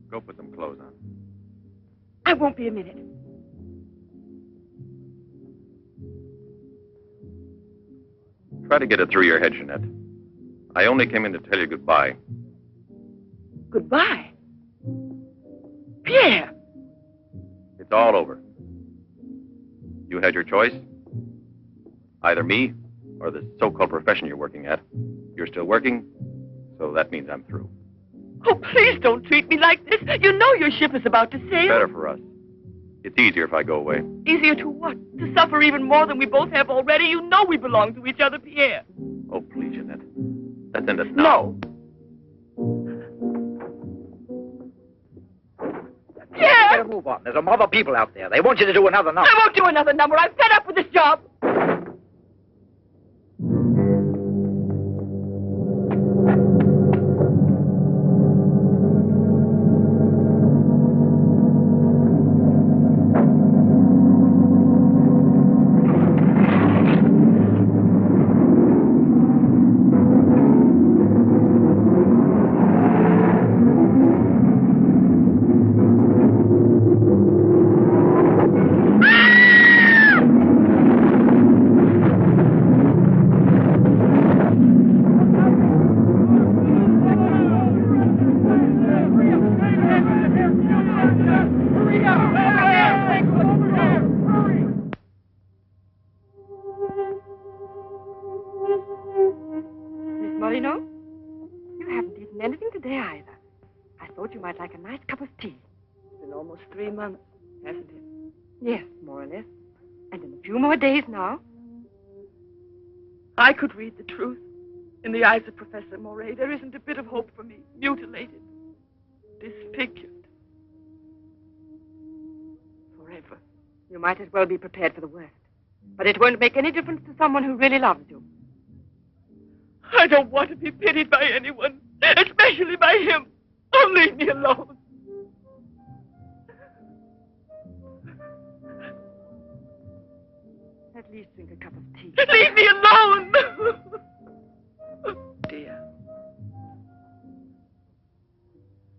Go put some clothes on. I won't be a minute. Try to get it through your head, Janette. I only came in to tell you goodbye. Goodbye? Pierre! It's all over. You had your choice. Either me or the so-called profession you're working at. You're still working, so that means I'm through. Oh, please don't treat me like this. You know your ship is about to sail. Better for us. It's easier if I go away. Easier to what? To suffer even more than we both have already? You know we belong to each other, Pierre. Oh, please, Janette. Let's end it now. No. Pierre! Better move on. There's a mob of people out there. They want you to do another number. I won't do another number. I'm fed up with this job. Like a nice cup of tea. It's been almost 3 months, hasn't it? Yes, more or less. And in a few more days now. I could read the truth. In the eyes of Professor Moray, there isn't a bit of hope for me. Mutilated. Disfigured. Forever. You might as well be prepared for the worst. But it won't make any difference to someone who really loves you. I don't want to be pitied by anyone, especially by him. Oh, leave me alone. At least drink a cup of tea. Leave me alone! Dear.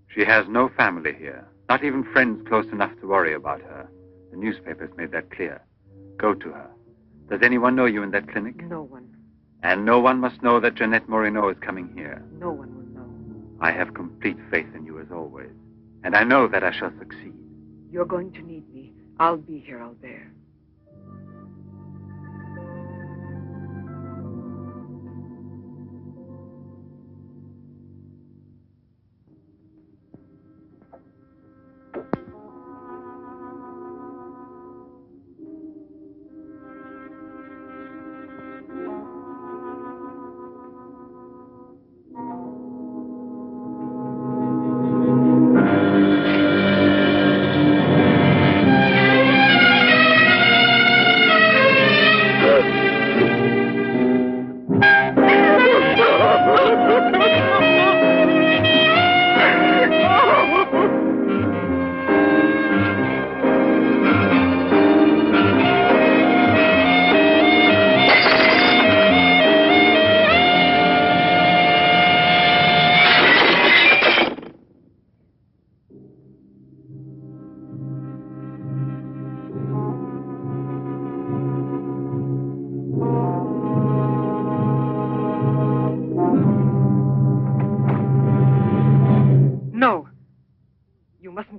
She has no family here. Not even friends close enough to worry about her. The newspapers made that clear. Go to her. Does anyone know you in that clinic? No one. And no one must know that Janette Moreno is coming here. No one will know. I have complete faith in you as always. And I know that I shall succeed. You're going to need me. I'll be here, Albert.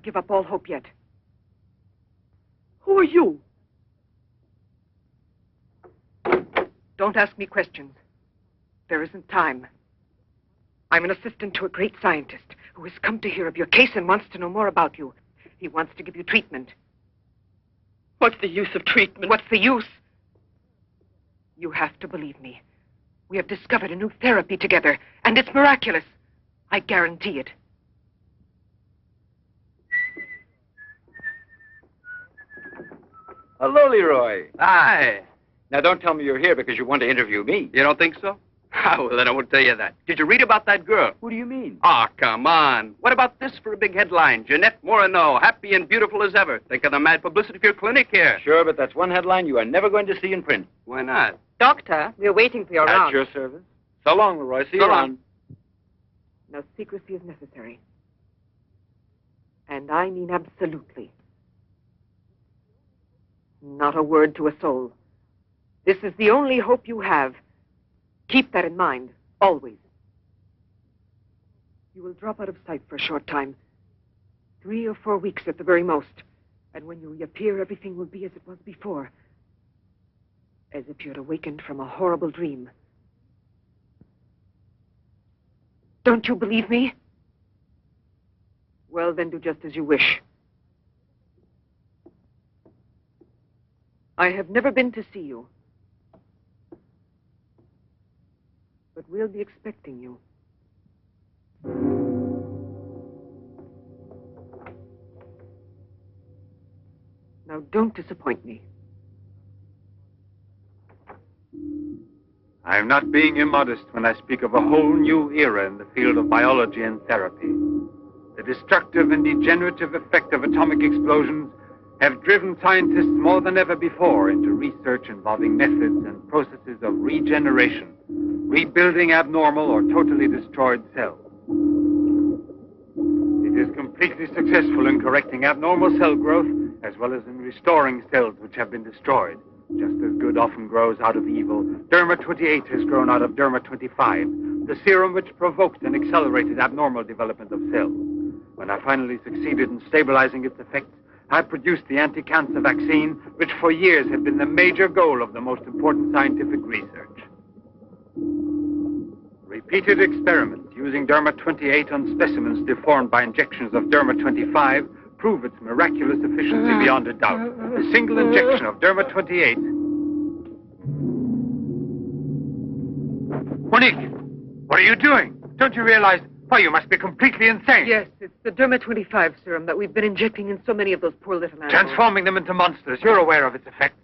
Give up all hope yet. Who are you? Don't ask me questions. There isn't time. I'm an assistant to a great scientist who has come to hear of your case and wants to know more about you. He wants to give you treatment. What's the use of treatment? What's the use? You have to believe me. We have discovered a new therapy together, and it's miraculous. I guarantee it. Hello, Leroy. Hi. Now, don't tell me you're here because you want to interview me. You don't think so? Oh, well, then I won't tell you that. Did you read about that girl? Who do you mean? Oh, come on. What about this for a big headline? Janette Moreno, happy and beautiful as ever. Think of the mad publicity for your clinic here. Sure, but that's one headline you are never going to see in print. Why not? Doctor, we're waiting for your At round. your service. So long, Leroy. See you So long. around. No secrecy is necessary. And I mean absolutely. Not a word to a soul. This is the only hope you have. Keep that in mind, always. You will drop out of sight for a short time. 3 or 4 weeks at the very most. And when you reappear, everything will be as it was before. As if you had awakened from a horrible dream. Don't you believe me? Well, then do just as you wish. I have never been to see you. But we'll be expecting you. Now, don't disappoint me. I am not being immodest when I speak of a whole new era in the field of biology and therapy. The destructive and degenerative effect of atomic explosions have driven scientists more than ever before into research involving methods and processes of regeneration, rebuilding abnormal or totally destroyed cells. It is completely successful in correcting abnormal cell growth as well as in restoring cells which have been destroyed. Just as good often grows out of evil, Derma 28 has grown out of Derma 25, the serum which provoked and accelerated abnormal development of cells. When I finally succeeded in stabilizing its effects, I produced the anti-cancer vaccine, which for years had been the major goal of the most important scientific research. Repeated experiments using Derma 28 on specimens deformed by injections of Derma 25 prove its miraculous efficiency beyond a doubt. A single injection of Derma 28... Monique! What are you doing? Don't you realize... Why, you must be completely insane. Yes, it's the Derma 25 serum that we've been injecting in so many of those poor little animals. Transforming them into monsters. You're aware of its effects.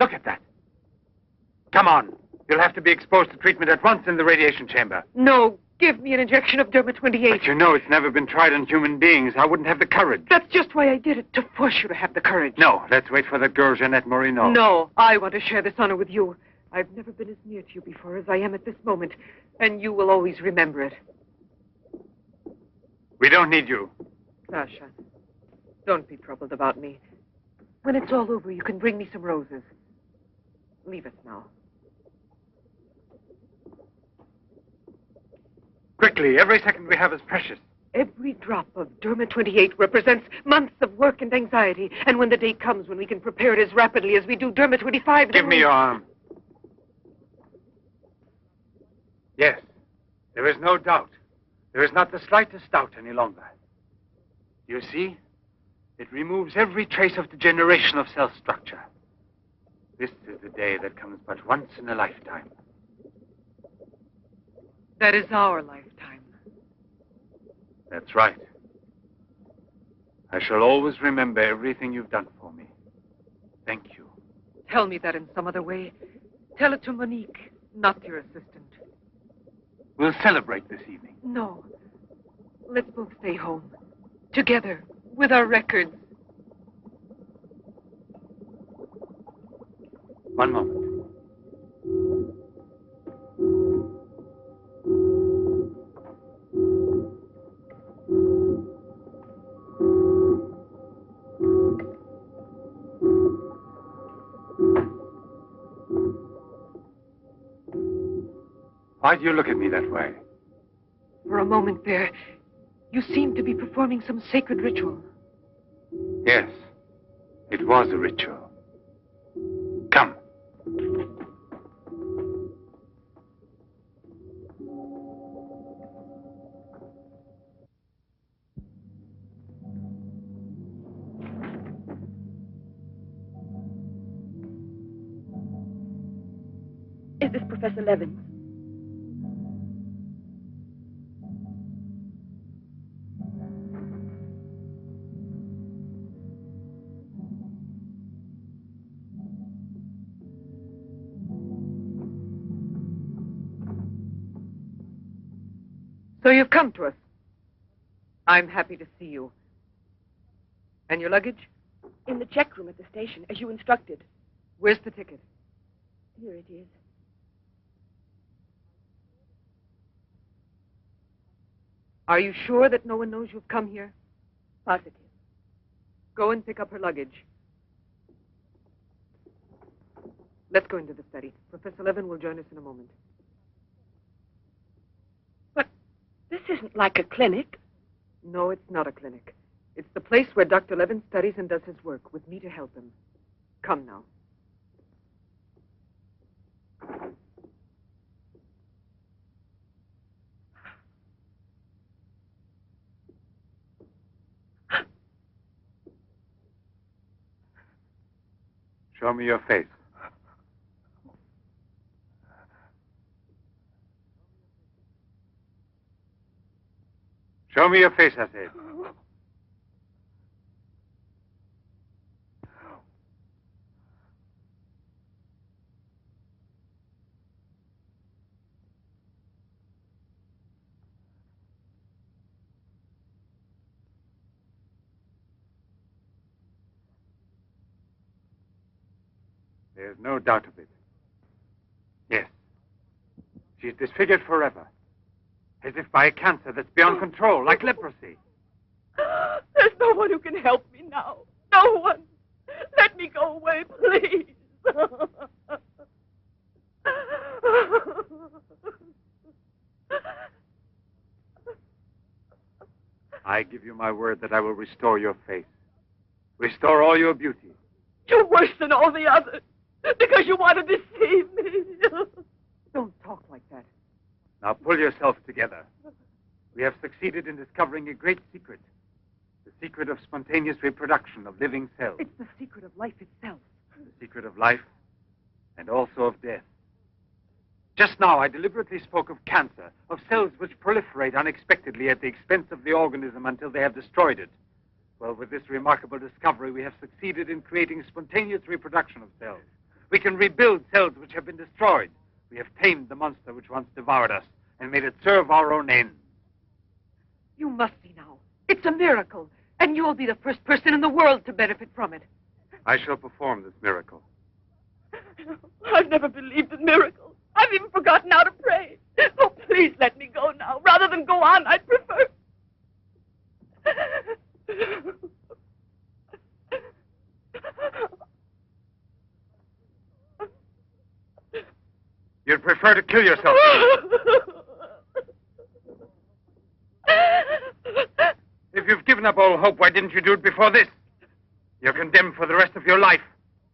Look at that. Come on. You'll have to be exposed to treatment at once in the radiation chamber. No, give me an injection of Derma 28. But you know it's never been tried on human beings. I wouldn't have the courage. That's just why I did it, to force you to have the courage. No, let's wait for that girl, Janette Morino. No, I want to share this honor with you. I've never been as near to you before as I am at this moment, and you will always remember it. We don't need you. Sasha, don't be troubled about me. When it's all over, you can bring me some roses. Leave us now. Quickly, every second we have is precious. Every drop of Derma 28 represents months of work and anxiety. And when the day comes when we can prepare it as rapidly as we do Derma 25... Give me your arm. Yes, there is no doubt. There is not the slightest doubt any longer. You see, it removes every trace of degeneration of cell structure. This is the day that comes but once in a lifetime. That is our lifetime. That's right. I shall always remember everything you've done for me. Thank you. Tell me that in some other way. Tell it to Monique, not your assistant. We'll celebrate this evening. No. Let's both stay home. Together, with our records. One moment. Why do you look at me that way? For a moment there, you seemed to be performing some sacred ritual. Yes, it was a ritual. Come. Is this Professor Levan? So you've come to us. I'm happy to see you. And your luggage? In the check room at the station, as you instructed. Where's the ticket? Here it is. Are you sure that no one knows you've come here? Positive. Go and pick up her luggage. Let's go into the study. Professor Levan will join us in a moment. But this isn't like a clinic. No, it's not a clinic. It's the place where Dr. Levan studies and does his work, with me to help him. Come now. Show me your face. Show me your face, I said. There's no doubt of it. Yes. She's disfigured forever. As if by a cancer that's beyond control, like leprosy. There's no one who can help me now. No one. Let me go away, please. I give you my word that I will restore your face. Restore all your beauty. You're worse than all the others. Because you want to deceive me. Don't talk like that. Now pull yourself together. We have succeeded in discovering a great secret. The secret of spontaneous reproduction of living cells. It's the secret of life itself. The secret of life and also of death. Just now I deliberately spoke of cancer, of cells which proliferate unexpectedly at the expense of the organism until they have destroyed it. Well, with this remarkable discovery, we have succeeded in creating spontaneous reproduction of cells. We can rebuild cells which have been destroyed. We have tamed the monster which once devoured us and made it serve our own ends. You must see now. It's a miracle. And you'll be the first person in the world to benefit from it. I shall perform this miracle. I've never believed in miracles. I've even forgotten how to pray. Oh, please let me go now. Rather than go on, I'd prefer... You'd prefer to kill yourself. If you've given up all hope, why didn't you do it before this? You're condemned for the rest of your life,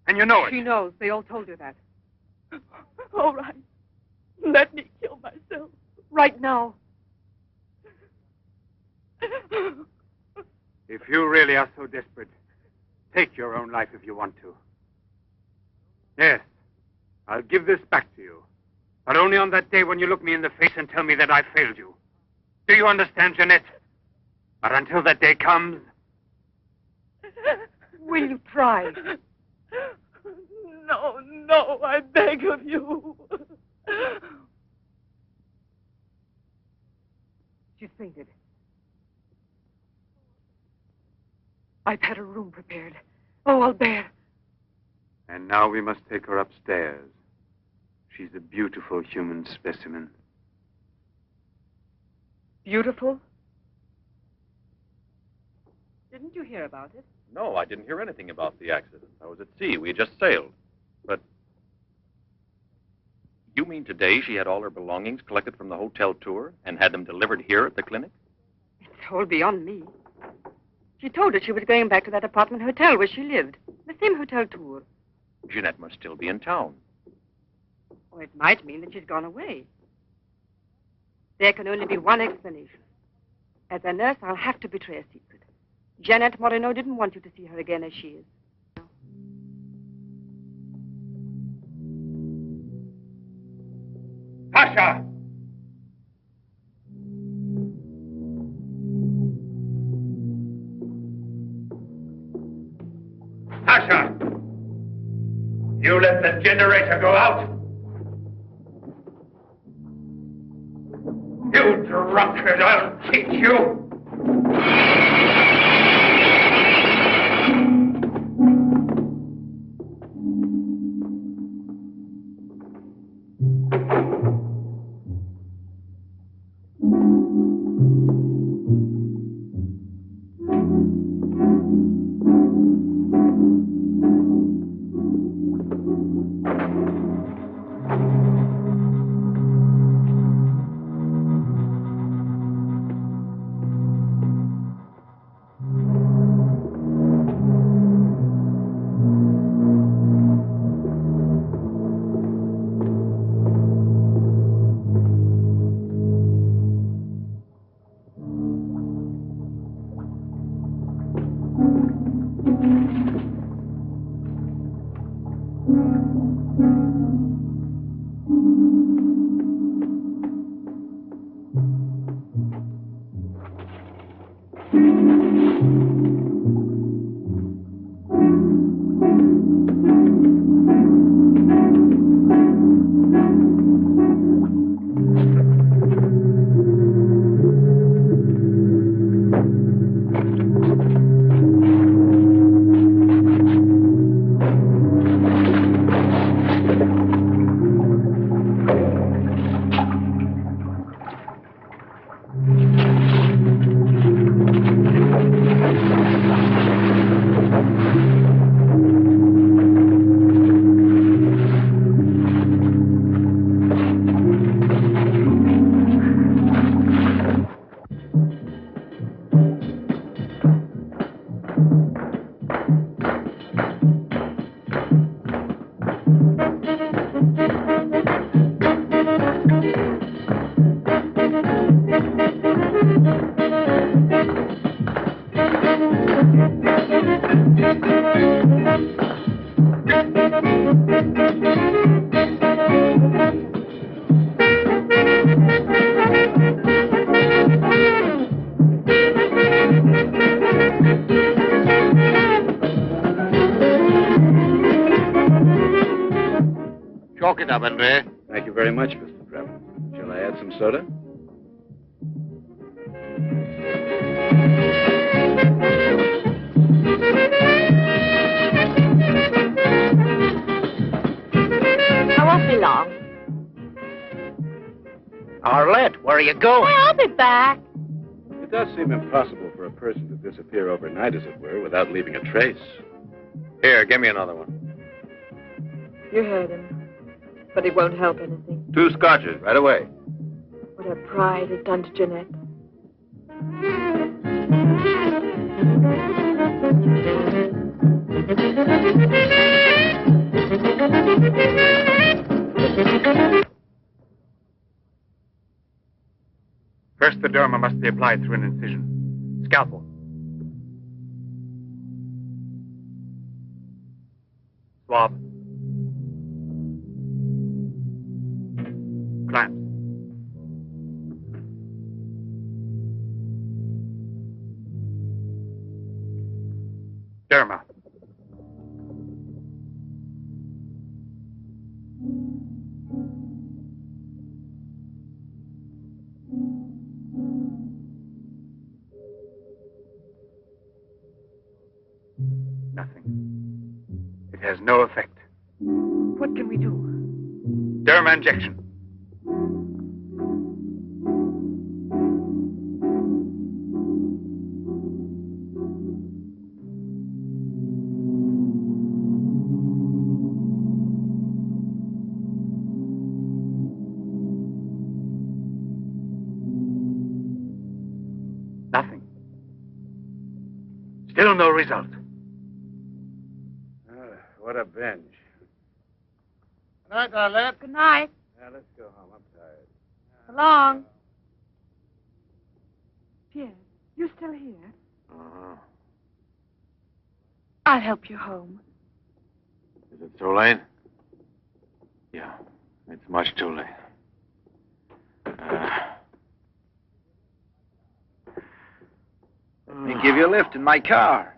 and you know it. She knows. They all told her that. All right. Let me kill myself. Right now. If you really are so desperate, take your own life if you want to. Yes, I'll give this back to you. But only on that day when you look me in the face and tell me that I failed you. Do you understand, Janette? But until that day comes... Will you try? No, no, I beg of you. She's fainted. I've had a room prepared. Oh, I'll bear. And now we must take her upstairs. She's a beautiful human specimen. Beautiful? Didn't you hear about it? No, I didn't hear anything about the accident. I was at sea. We had just sailed. But you mean today she had all her belongings collected from the hotel tour and had them delivered here at the clinic? It's all beyond me. She told us she was going back to that apartment hotel where she lived. The same hotel tour. Janette must still be in town. Or it might mean that she's gone away. There can only be one explanation. As a nurse, I'll have to betray a secret. Janette Moreno didn't want you to see her again as she is. Pasha! Pasha! You let the generator go out? You drunkard, I'll teach you! Chalk it up, Andre. Thank you very much, Mr. Trevor. Shall I add some soda? I won't be long. Arlette, where are you going? I'll be back. It does seem impossible for a person to disappear overnight, as it were, without leaving a trace. Here, give me another one. You heard him. But it won't help anything. 2 scotches, right away. What her pride has done to Janette. First, the derma must be applied through an incision. Scalpel. Swab. Clamps. Derma. Nothing. It has no effect. What can we do? Derma injection. Nothing. Still no result. What a binge. Good night, Arlette. Good night. Now, let's go home. I'm tired. So long. Pierre, you still here? Uh-huh. I'll help you home. Is it too late? Yeah, it's much too late. Let me give you a lift in my car.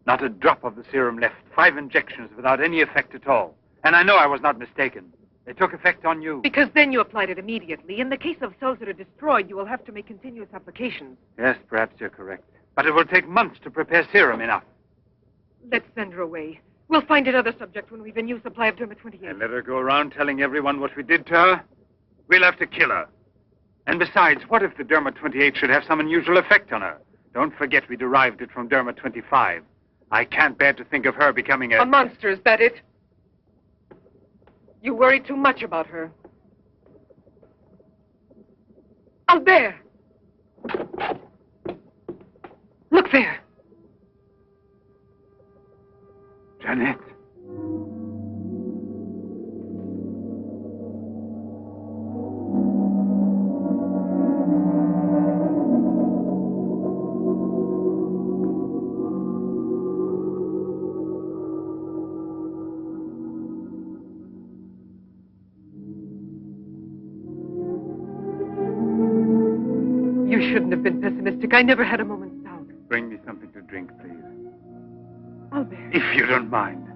Not a drop of the serum left. 5 injections without any effect at all. And I know I was not mistaken. They took effect on you. Because then you applied it immediately. In the case of cells that are destroyed, you will have to make continuous applications. Yes, perhaps you're correct. But it will take months to prepare serum enough. Let's send her away. We'll find another subject when we've a new supply of Derma 28. And let her go around telling everyone what we did to her? We'll have to kill her. And besides, what if the Derma 28 should have some unusual effect on her? Don't forget we derived it from Derma 25. I can't bear to think of her becoming A monster, is that it? You worry too much about her. Albert! Look there. Janette. You shouldn't have been pessimistic. I never had a moment's doubt. Bring me something to drink, please. Albert. If you don't mind.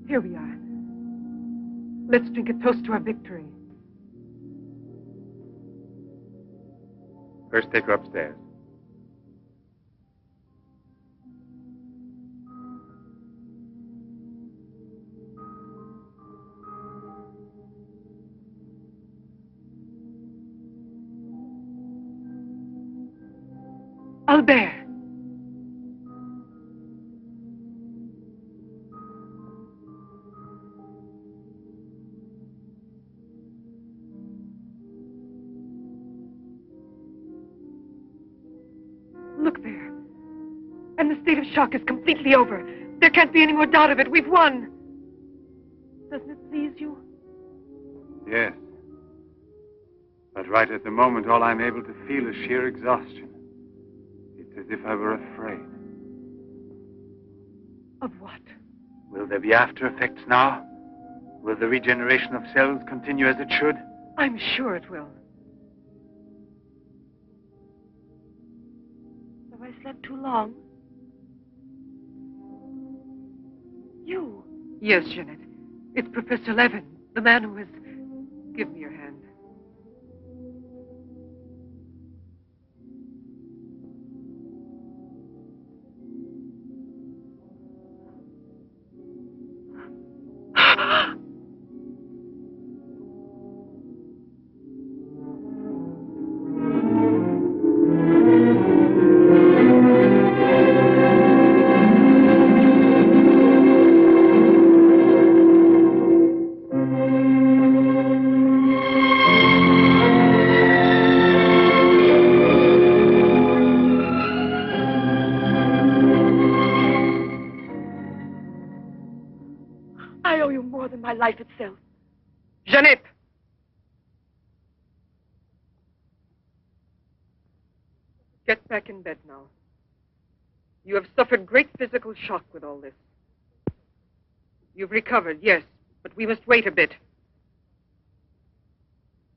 Here we are. Let's drink a toast to our victory. First, take her upstairs. Albert. Look there. And the state of shock is completely over. There can't be any more doubt of it. We've won. Doesn't it please you? Yes. But right at the moment, all I'm able to feel is sheer exhaustion. It's as if I were afraid. Of what? Will there be after effects now? Will the regeneration of cells continue as it should? I'm sure it will. Have I slept too long? You. Yes, Janette. It's Professor Levan, the man who has... Give me your hand. I owe you more than my life itself. Janette! Get back in bed now. You have suffered great physical shock with all this. You've recovered, yes, but we must wait a bit.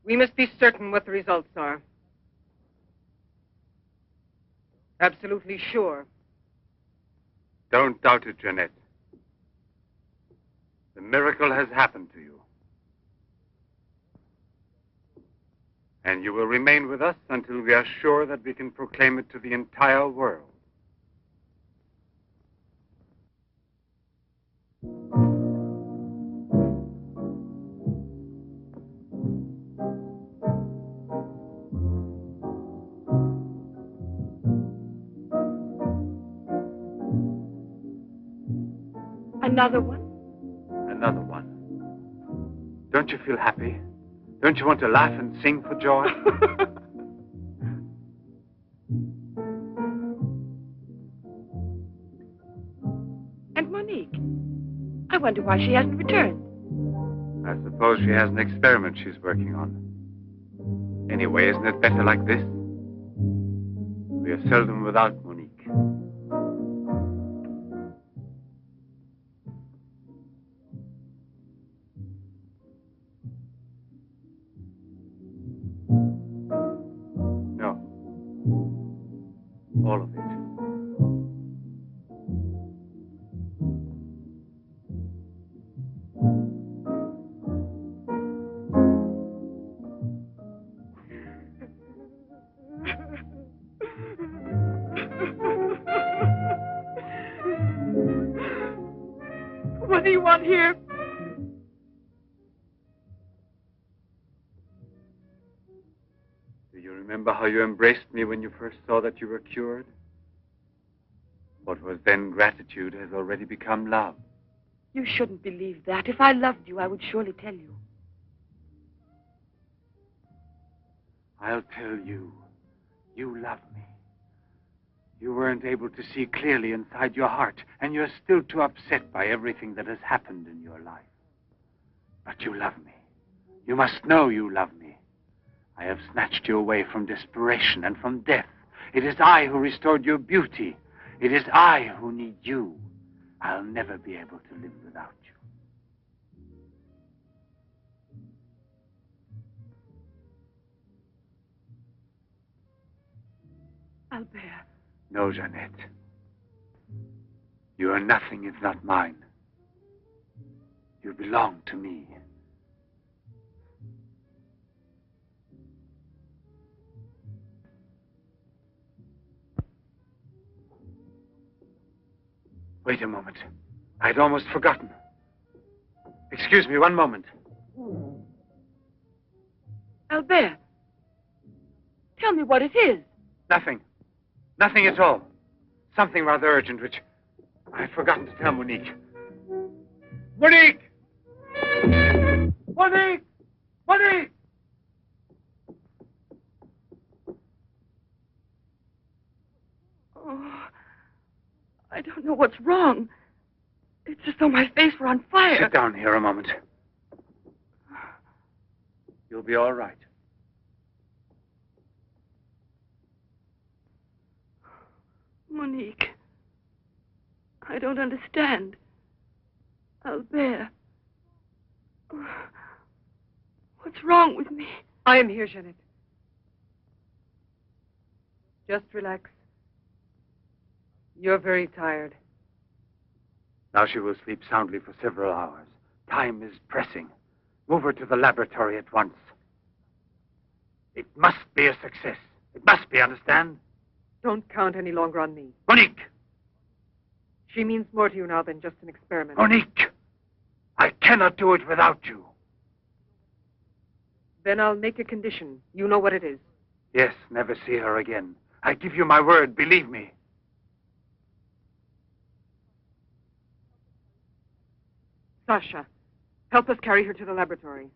We must be certain what the results are. Absolutely sure. Don't doubt it, Janette. The miracle has happened to you. And you will remain with us until we are sure that we can proclaim it to the entire world. Another one? Another one. Don't you feel happy? Don't you want to laugh and sing for joy? And Monique? I wonder why she hasn't returned. I suppose she has an experiment she's working on. Anyway, isn't it better like this? We are seldom without Monique. No. All of it. What do you want here? Do you remember how you embraced me when you first saw that you were cured? What was then gratitude has already become love. You shouldn't believe that. If I loved you, I would surely tell you. I'll tell you. You love me. You weren't able to see clearly inside your heart, and you're still too upset by everything that has happened in your life. But you love me. You must know you love me. I have snatched you away from desperation and from death. It is I who restored your beauty. It is I who need you. I'll never be able to live without you. Albert. No, Janette. You are nothing if not mine. You belong to me. Wait a moment. I'd almost forgotten. Excuse me, one moment. Albert. Tell me what it is. Nothing. Nothing at all. Something rather urgent, which I'd forgotten to tell Monique. Monique! Monique! Monique! Oh, I don't know what's wrong. It's as though my face were on fire. Sit down here a moment. You'll be all right. Monique. I don't understand. Albert. What's wrong with me? I am here, Janette. Just relax. You're very tired. Now she will sleep soundly for several hours. Time is pressing. Move her to the laboratory at once. It must be a success. It must be, understand? Don't count any longer on me. Monique! She means more to you now than just an experiment. Monique! I cannot do it without you. Then I'll make a condition. You know what it is. Yes, never see her again. I give you my word, believe me. Sasha, help us carry her to the laboratory.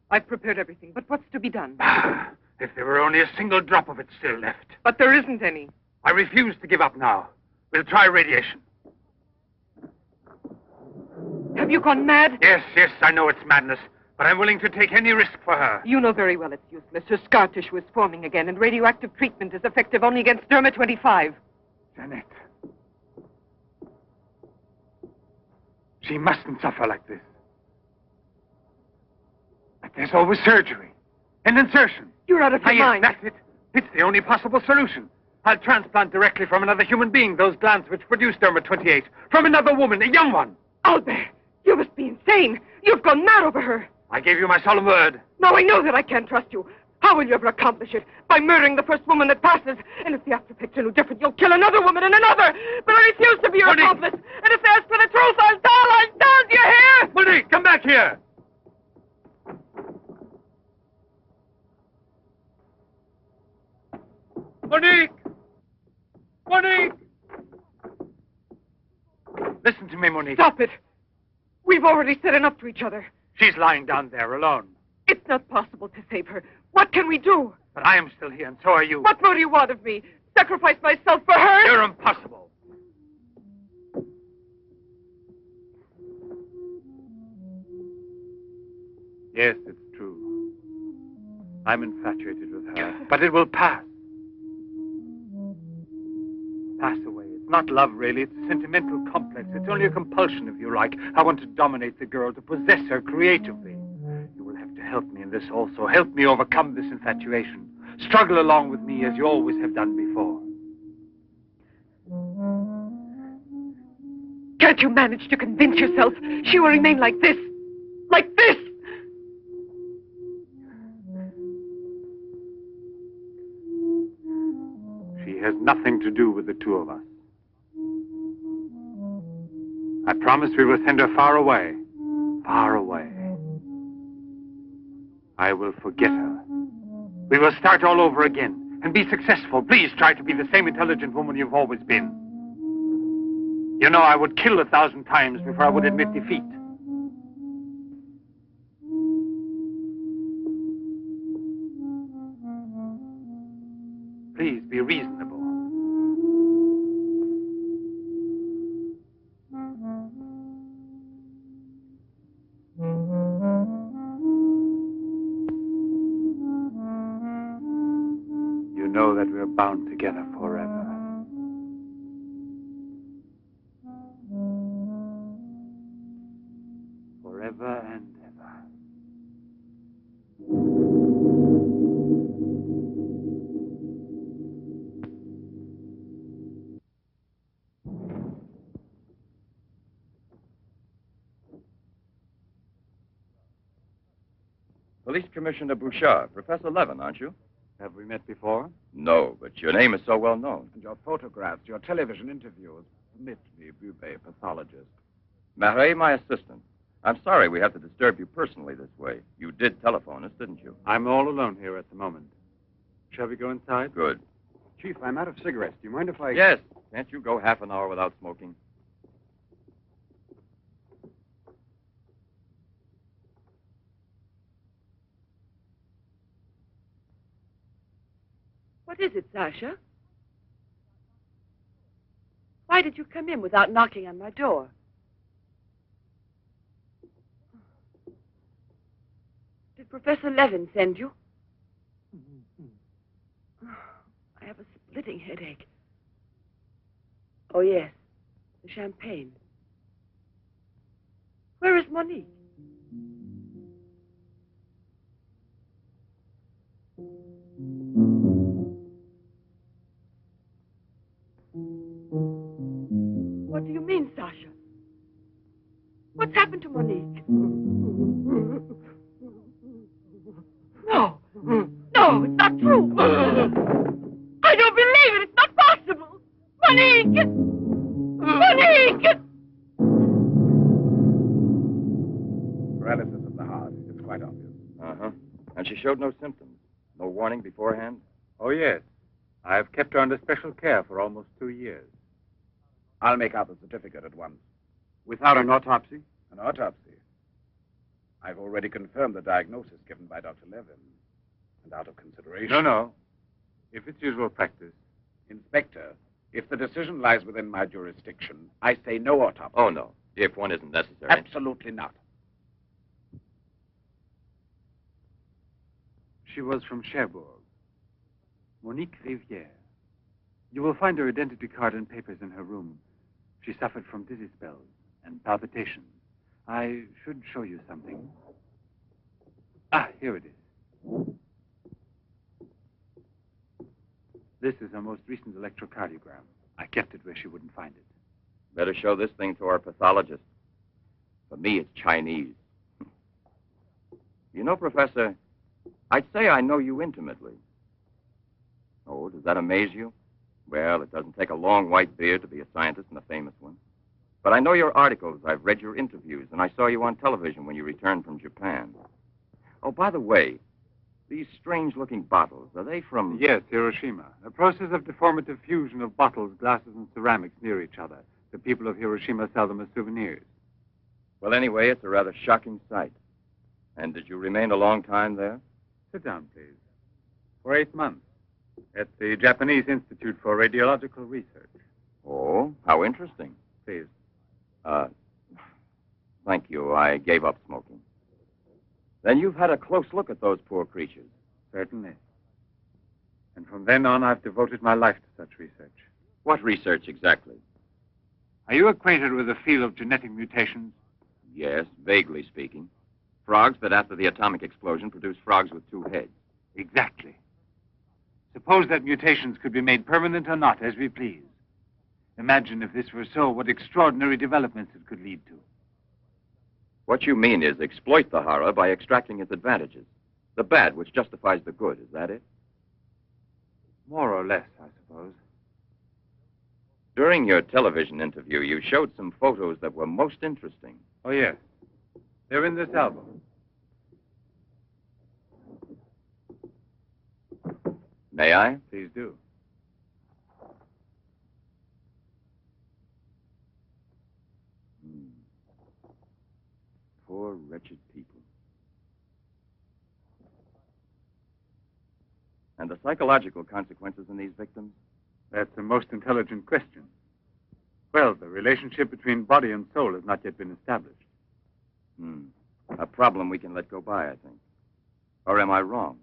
I've prepared everything, but what's to be done? If there were only a single drop of it still left. But there isn't any. I refuse to give up now. We'll try radiation. Have you gone mad? Yes, I know it's madness, but I'm willing to take any risk for her. You know very well it's useless. Her scar tissue is forming again, and radioactive treatment is effective only against derma 25. Janette. She mustn't suffer like this. But there's always surgery. An insertion. You're out of your mind. That's it. It's the only possible solution. I'll transplant directly from another human being those glands which produce derma 28. From another woman, a young one. Albert, you must be insane. You've gone mad over her. I gave you my solemn word. Now I know that I can't trust you. How will you ever accomplish it? By murdering the first woman that passes. And if the aftereffects are no different, you'll kill another woman and another. But I refuse to be your accomplice. And if they ask for the truth, I'll tell. Do you hear? Monique, come back here. Monique! Monique! Listen to me, Monique. Stop it. We've already said enough to each other. She's lying down there alone. It's not possible to save her. What can we do? But I am still here, and so are you. What more do you want of me? Sacrifice myself for her? You're impossible. Yes, it's true. I'm infatuated with her. But it will pass. Pass away. It's not love, really. It's a sentimental complex. It's only a compulsion, if you like. I want to dominate the girl, to possess her creatively. You will have to help me in this also. Help me overcome this infatuation. Struggle along with me as you always have done before. Can't you manage to convince yourself she will remain like this? Like this? She has nothing to do with the two of us. I promise we will send her far away. Far away. I will forget her. We will start all over again. and be successful, please try to be the same intelligent woman you've always been. You know, I would kill 1,000 times before I would admit defeat. Please be reasonable. You know that we're bound together forever. Forever and ever. Police Commissioner Bouchard, Professor Levan, aren't you? Have we met before? No, but your name is so well known. And your photographs, your television interviews. Permit me, Bube, pathologist. Marais, my assistant. I'm sorry we have to disturb you personally this way. You did telephone us, didn't you? I'm all alone here at the moment. Shall we go inside? Good. Chief, I'm out of cigarettes. Do you mind if I... Yes. Can't you go half an hour without smoking? What is it, Sasha? Why did you come in without knocking on my door? Did Professor Levan send you? I have a splitting headache. Oh, yes. The champagne. Where is Monique? What do you mean, Sasha? What's happened to Monique? No. No, it's not true. I don't believe it. It's not possible. Monique! Monique! Paralysis of the heart. It's quite obvious. Uh-huh. And she showed no symptoms. No warning beforehand? Oh, yes. I've kept her under special care for almost 2 years. I'll make out the certificate at once. Without an autopsy? An autopsy. I've already confirmed the diagnosis given by Dr. Levan. And out of consideration... No. If it's usual practice. Inspector, if the decision lies within my jurisdiction, I say no autopsy. Oh, no. If one isn't necessary. Absolutely not. She was from Cherbourg. Monique Rivière. You will find her identity card and papers in her room. She suffered from dizzy spells and palpitations. I should show you something. Ah, here it is. This is her most recent electrocardiogram. I kept it where she wouldn't find it. Better show this thing to our pathologist. For me, it's Chinese. You know, Professor, I'd say I know you intimately. Oh, does that amaze you? Well, it doesn't take a long white beard to be a scientist and a famous one. But I know your articles, I've read your interviews, and I saw you on television when you returned from Japan. Oh, by the way, these strange-looking bottles, are they from... Yes, Hiroshima. A process of deformative fusion of bottles, glasses, and ceramics near each other. The people of Hiroshima sell them as souvenirs. Well, anyway, it's a rather shocking sight. And did you remain a long time there? Sit down, please. For 8 months. At the Japanese Institute for Radiological Research. Oh, how interesting. Please. Thank you. I gave up smoking. Then you've had a close look at those poor creatures. Certainly. And from then on, I've devoted my life to such research. What research exactly? Are you acquainted with the field of genetic mutations? Yes, vaguely speaking. Frogs that after the atomic explosion produced frogs with 2 heads. Exactly. Suppose that mutations could be made permanent or not, as we please. Imagine if this were so, what extraordinary developments it could lead to. What you mean is exploit the horror by extracting its advantages. The bad which justifies the good, is that it? More or less, I suppose. During your television interview, you showed some photos that were most interesting. Oh, yes. They're in this album. May I? Please do. Poor, wretched people. And the psychological consequences in these victims? That's the most intelligent question. Well, the relationship between body and soul has not yet been established. A problem we can let go by, I think. Or am I wrong?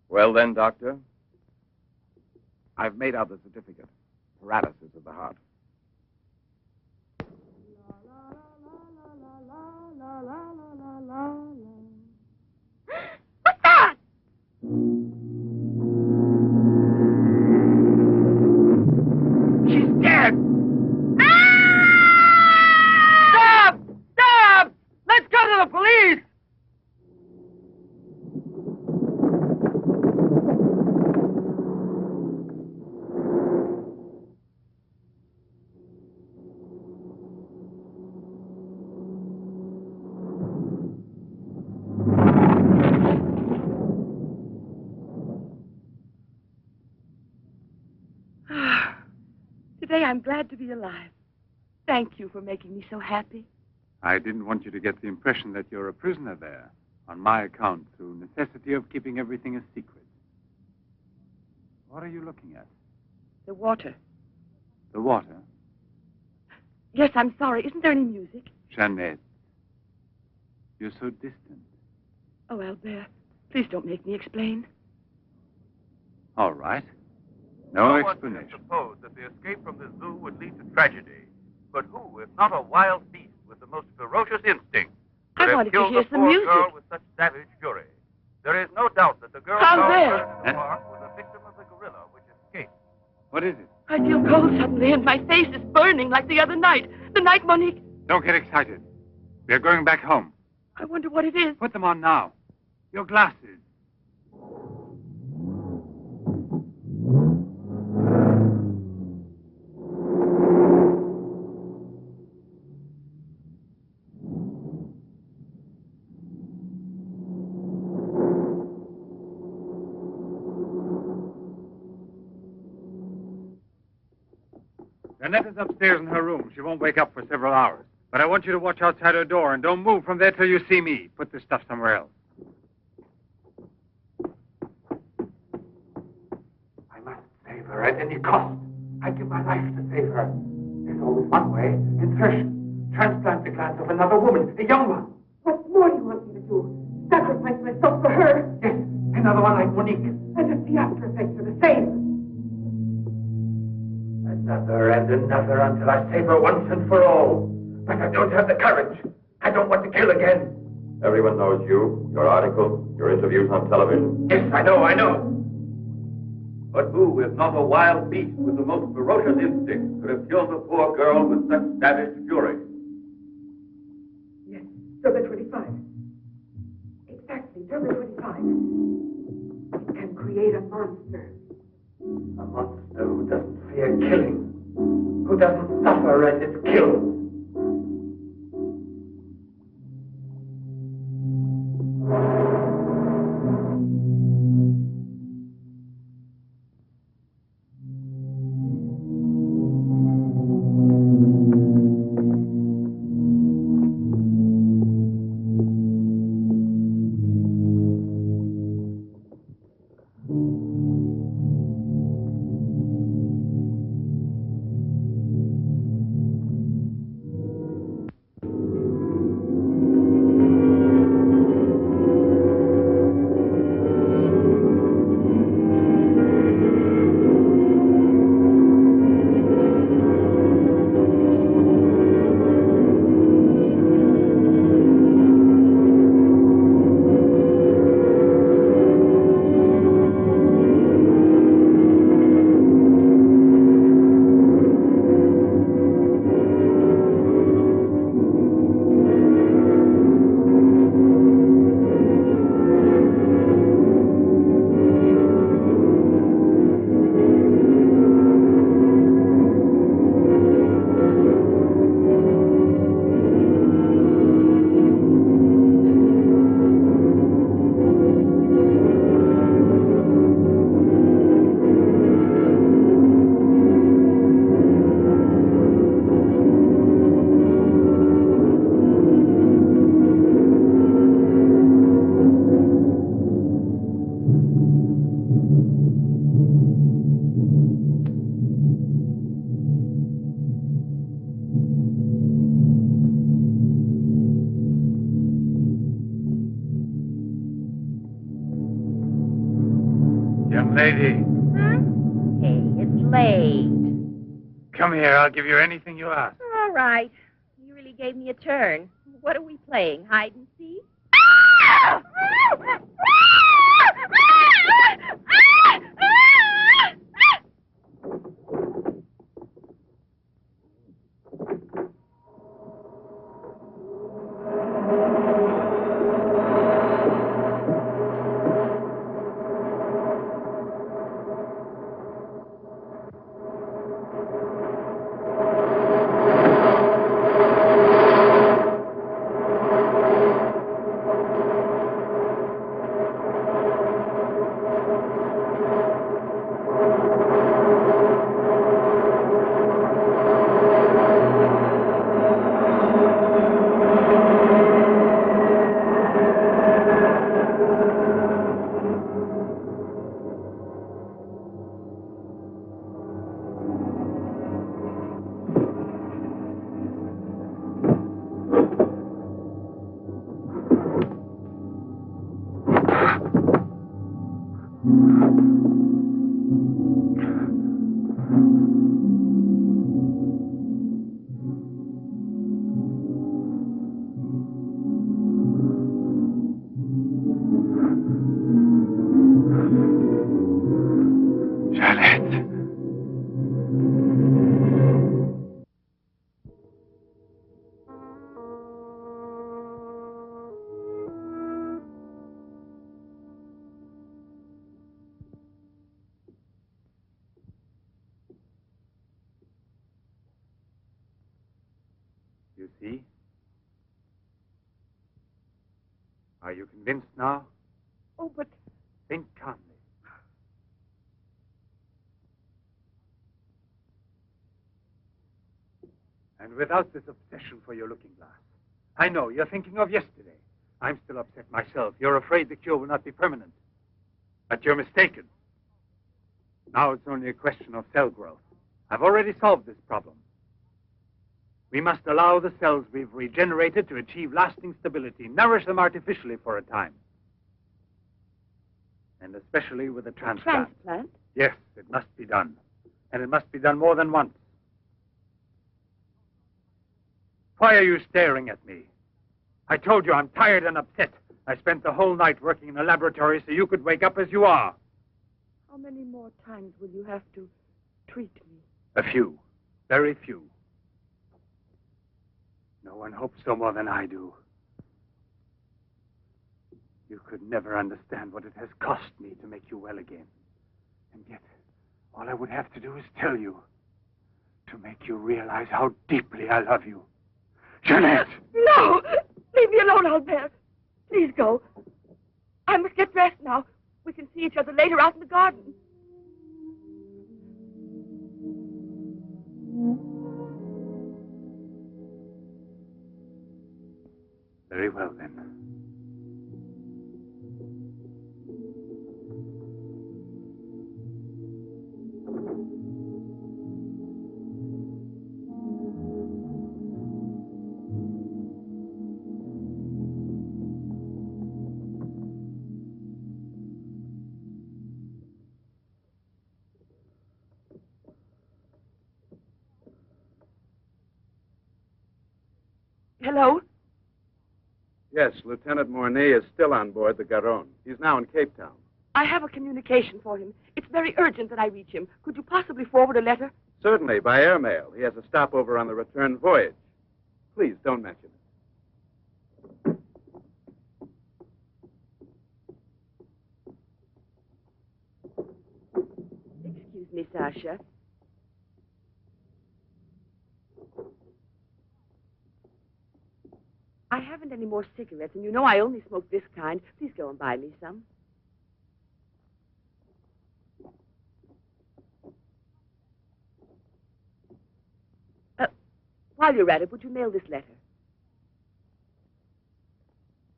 Well then, Doctor? I've made out the certificate. Paralysis of the heart. What's that? She's dead! Stop! Stop! Let's go to the police! Today I'm glad to be alive. Thank you for making me so happy. I didn't want you to get the impression that you're a prisoner there, on my account, through necessity of keeping everything a secret. What are you looking at? The water. The water? Yes, I'm sorry. Isn't there any music? Janette. You're so distant. Oh, Albert, please don't make me explain. All right. No explanation. One can suppose that the escape from the zoo would lead to tragedy. But who, if not a wild beast with the most ferocious instinct, could I have wanted to killed hear the some poor music. girl with such savage fury? There is no doubt that the girl How found there? first in the park was a victim of the gorilla which escaped. What is it? I feel cold suddenly, and my face is burning like the other night. The night Monique... Don't get excited. We're going back home. I wonder what it is. Put them on now. Your glasses. Janette is upstairs in her room. She won't wake up for several hours. But I want you to watch outside her door and don't move from there till you see me. Put this stuff somewhere else. I must save her at any cost. I'd give my life to save her. There's always one way. Insertion. Transplant the glands of another woman, a young one. What more do you want me to do? Sacrifice myself for her? Yes, another one like Monique. And if the after effects are the same. Another and another until I save her once and for all. But I don't have the courage. I don't want to kill again. Everyone knows you, your articles, your interviews on television. Yes, I know. But who, if not a wild beast with the most ferocious instinct, could have killed the poor girl with such savage fury? Yes, Turbo 25. Exactly, Turbo 25. It can create a monster. A monster who doesn't fear killing. Who doesn't suffer as it's killed. Young lady, Hey, it's late. come here. I'll give you anything you ask. All right. You really gave me a turn. What are we playing? Hide and seek? You see? Are you convinced now? Oh, but Think calmly. And without this obsession for your looking glass. I know, you're thinking of yesterday. I'm still upset myself. You're afraid the cure will not be permanent. But you're mistaken. Now it's only a question of cell growth. I've already solved this problem. We must allow the cells we've regenerated to achieve lasting stability, nourish them artificially for a time. And especially with a transplant. Transplant? Yes, it must be done. And it must be done more than once. Why are you staring at me? I told you I'm tired and upset. I spent the whole night working in a laboratory so you could wake up as you are. How many more times will you have to treat me? A few. Very few. No one hopes so more than I do. You could never understand what it has cost me to make you well again. And yet, all I would have to do is tell you. To make you realize how deeply I love you. Janette! No! Leave me alone, Albert. Please go. I must get dressed now. We can see each other later out in the garden. Very well, then. Hello? Yes, Lieutenant Mornay is still on board the Garonne. He's now in Cape Town. I have a communication for him. It's very urgent that I reach him. Could you possibly forward a letter? Certainly, by airmail. He has a stopover on the return voyage. Please, don't mention it. Excuse me, Sasha. I haven't any more cigarettes, and you know I only smoke this kind. Please go and buy me some. While you're at it, would you mail this letter?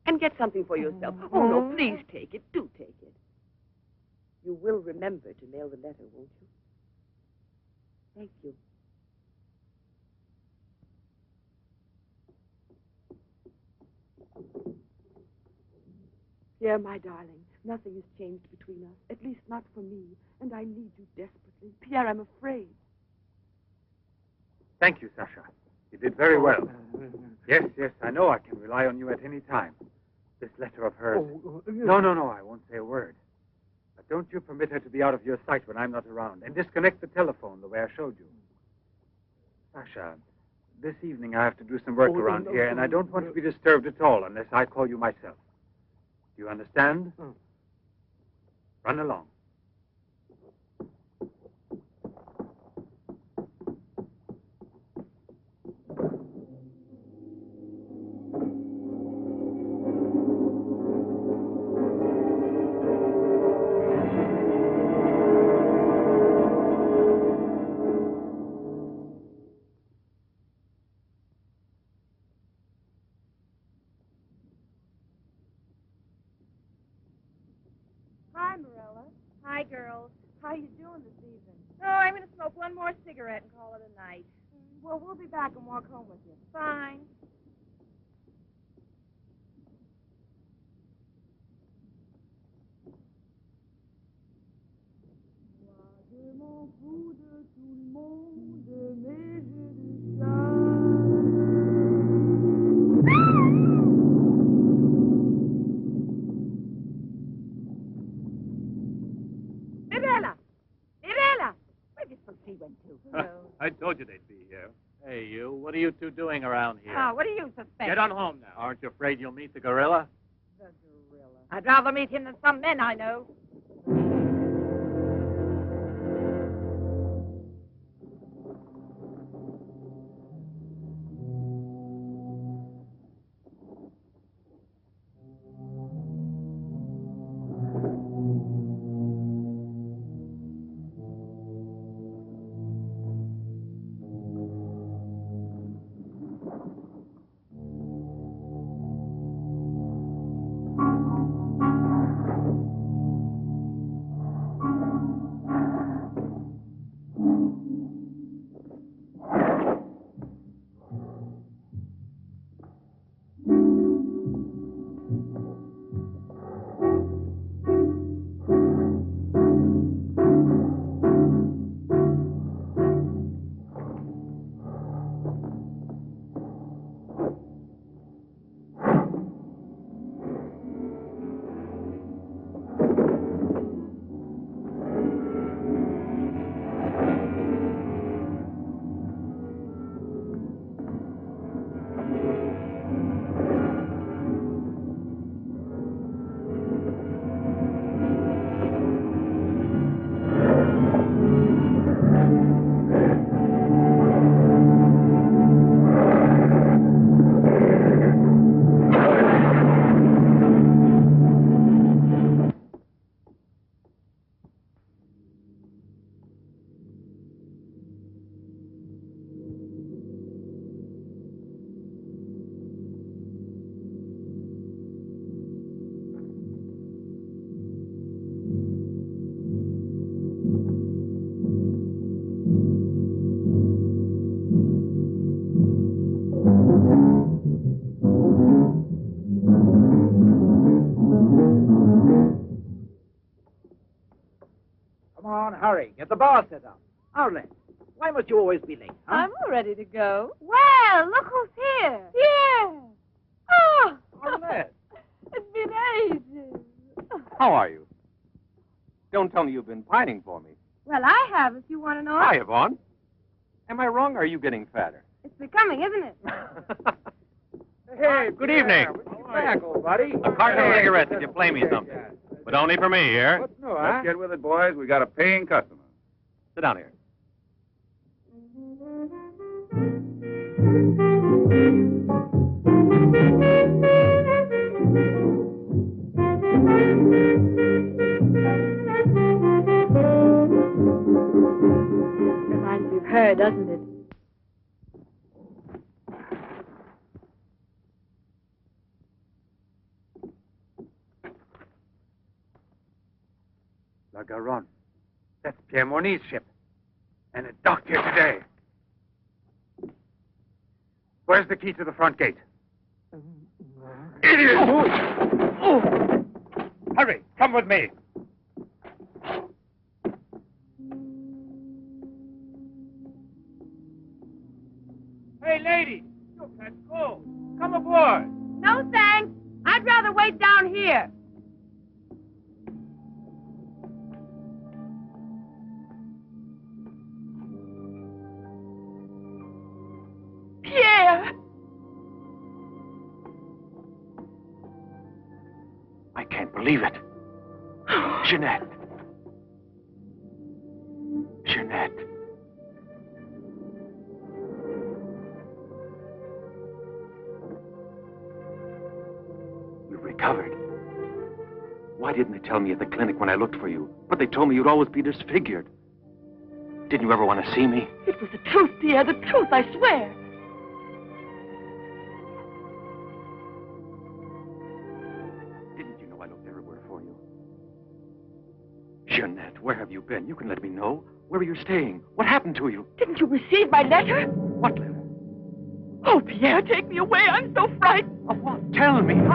And get something for yourself. Oh, no, please take it. Do take it. You will remember to mail the letter, won't you? Thank you. Pierre, my darling, Nothing has changed between us, at least not for me, and I need you desperately. Pierre, I'm afraid. Thank you, Sasha. You did very well. Yes, I know I can rely on you at any time. This letter of hers. No, I won't say a word. But don't you permit her to be out of your sight when I'm not around, and disconnect the telephone the way I showed you. Sasha, this evening I have to do some work around here, and I don't want to be disturbed at all unless I call you myself. Do you understand? Run along. Hi, Marilla. Hi, girls. How you doing this evening? Oh, I'm going to smoke one more cigarette and call it a night. Well, we'll be back and walk home with you. Fine. I told you they'd be here. Hey, you. What are you two doing around here? Oh, what do you suspect? Get on home now. Aren't you afraid you'll meet the gorilla? The gorilla. I'd rather meet him than some men I know. Hurry, get the bar set up. Arlen, why must you always be late? Huh? I'm all ready to go. Well, look who's here. Yeah. Oh, Arlen. It's been ages. How are you? Don't tell me you've been pining for me. Well, I have, if you want to know. Hi, Yvonne. Am I wrong, or are you getting fatter? It's becoming, isn't it? Hey, good evening. Welcome back, old buddy. A carton of cigarettes if you play me something. But only for me here. What's new, huh? Let's get with it, boys. We got a paying customer. Sit down here. Reminds me of her, doesn't it? La Garonne. That's Pierre Morny's ship. And it docked here today. Where's the key to the front gate? Idiot! Hurry, come with me. Hey, lady, you can't go. Come aboard. No, thanks. I'd rather wait down here. Pierre! I can't believe it. Janette. Janette. You've recovered. Why didn't they tell me at the clinic when I looked for you? But they told me you'd always be disfigured. Didn't you ever want to see me? It was the truth, Pierre, the truth, I swear. Didn't you know I looked everywhere for you? Janette, where have you been? You can let me know. Where are you staying? What happened to you? Didn't you receive my letter? What letter? Oh, Pierre, take me away. I'm so frightened. Of what? Tell me. There's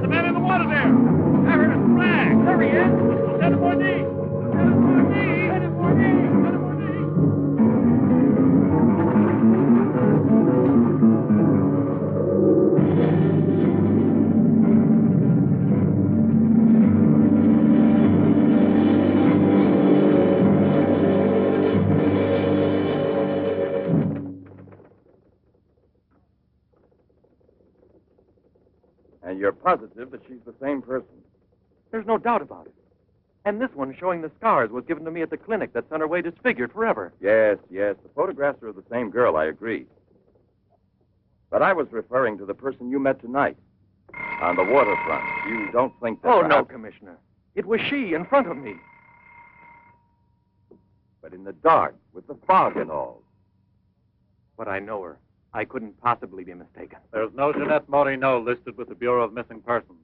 a man in the water there. I heard a flag. There he is. Lieutenant Bourdie. Lieutenant Bourdie. Lieutenant Bourdie. Lieutenant Bourdie. And you're positive that she's the same person? There's no doubt about it. And this one showing the scars was given to me at the clinic that sent her away disfigured forever. Yes, yes. The photographs are of the same girl, I agree. But I was referring to the person you met tonight on the waterfront. You don't think that... Oh, no, perhaps... Commissioner. It was she in front of me. But in the dark, with the fog and all. But I know her. I couldn't possibly be mistaken. There's no Janette Morino listed with the Bureau of Missing Persons.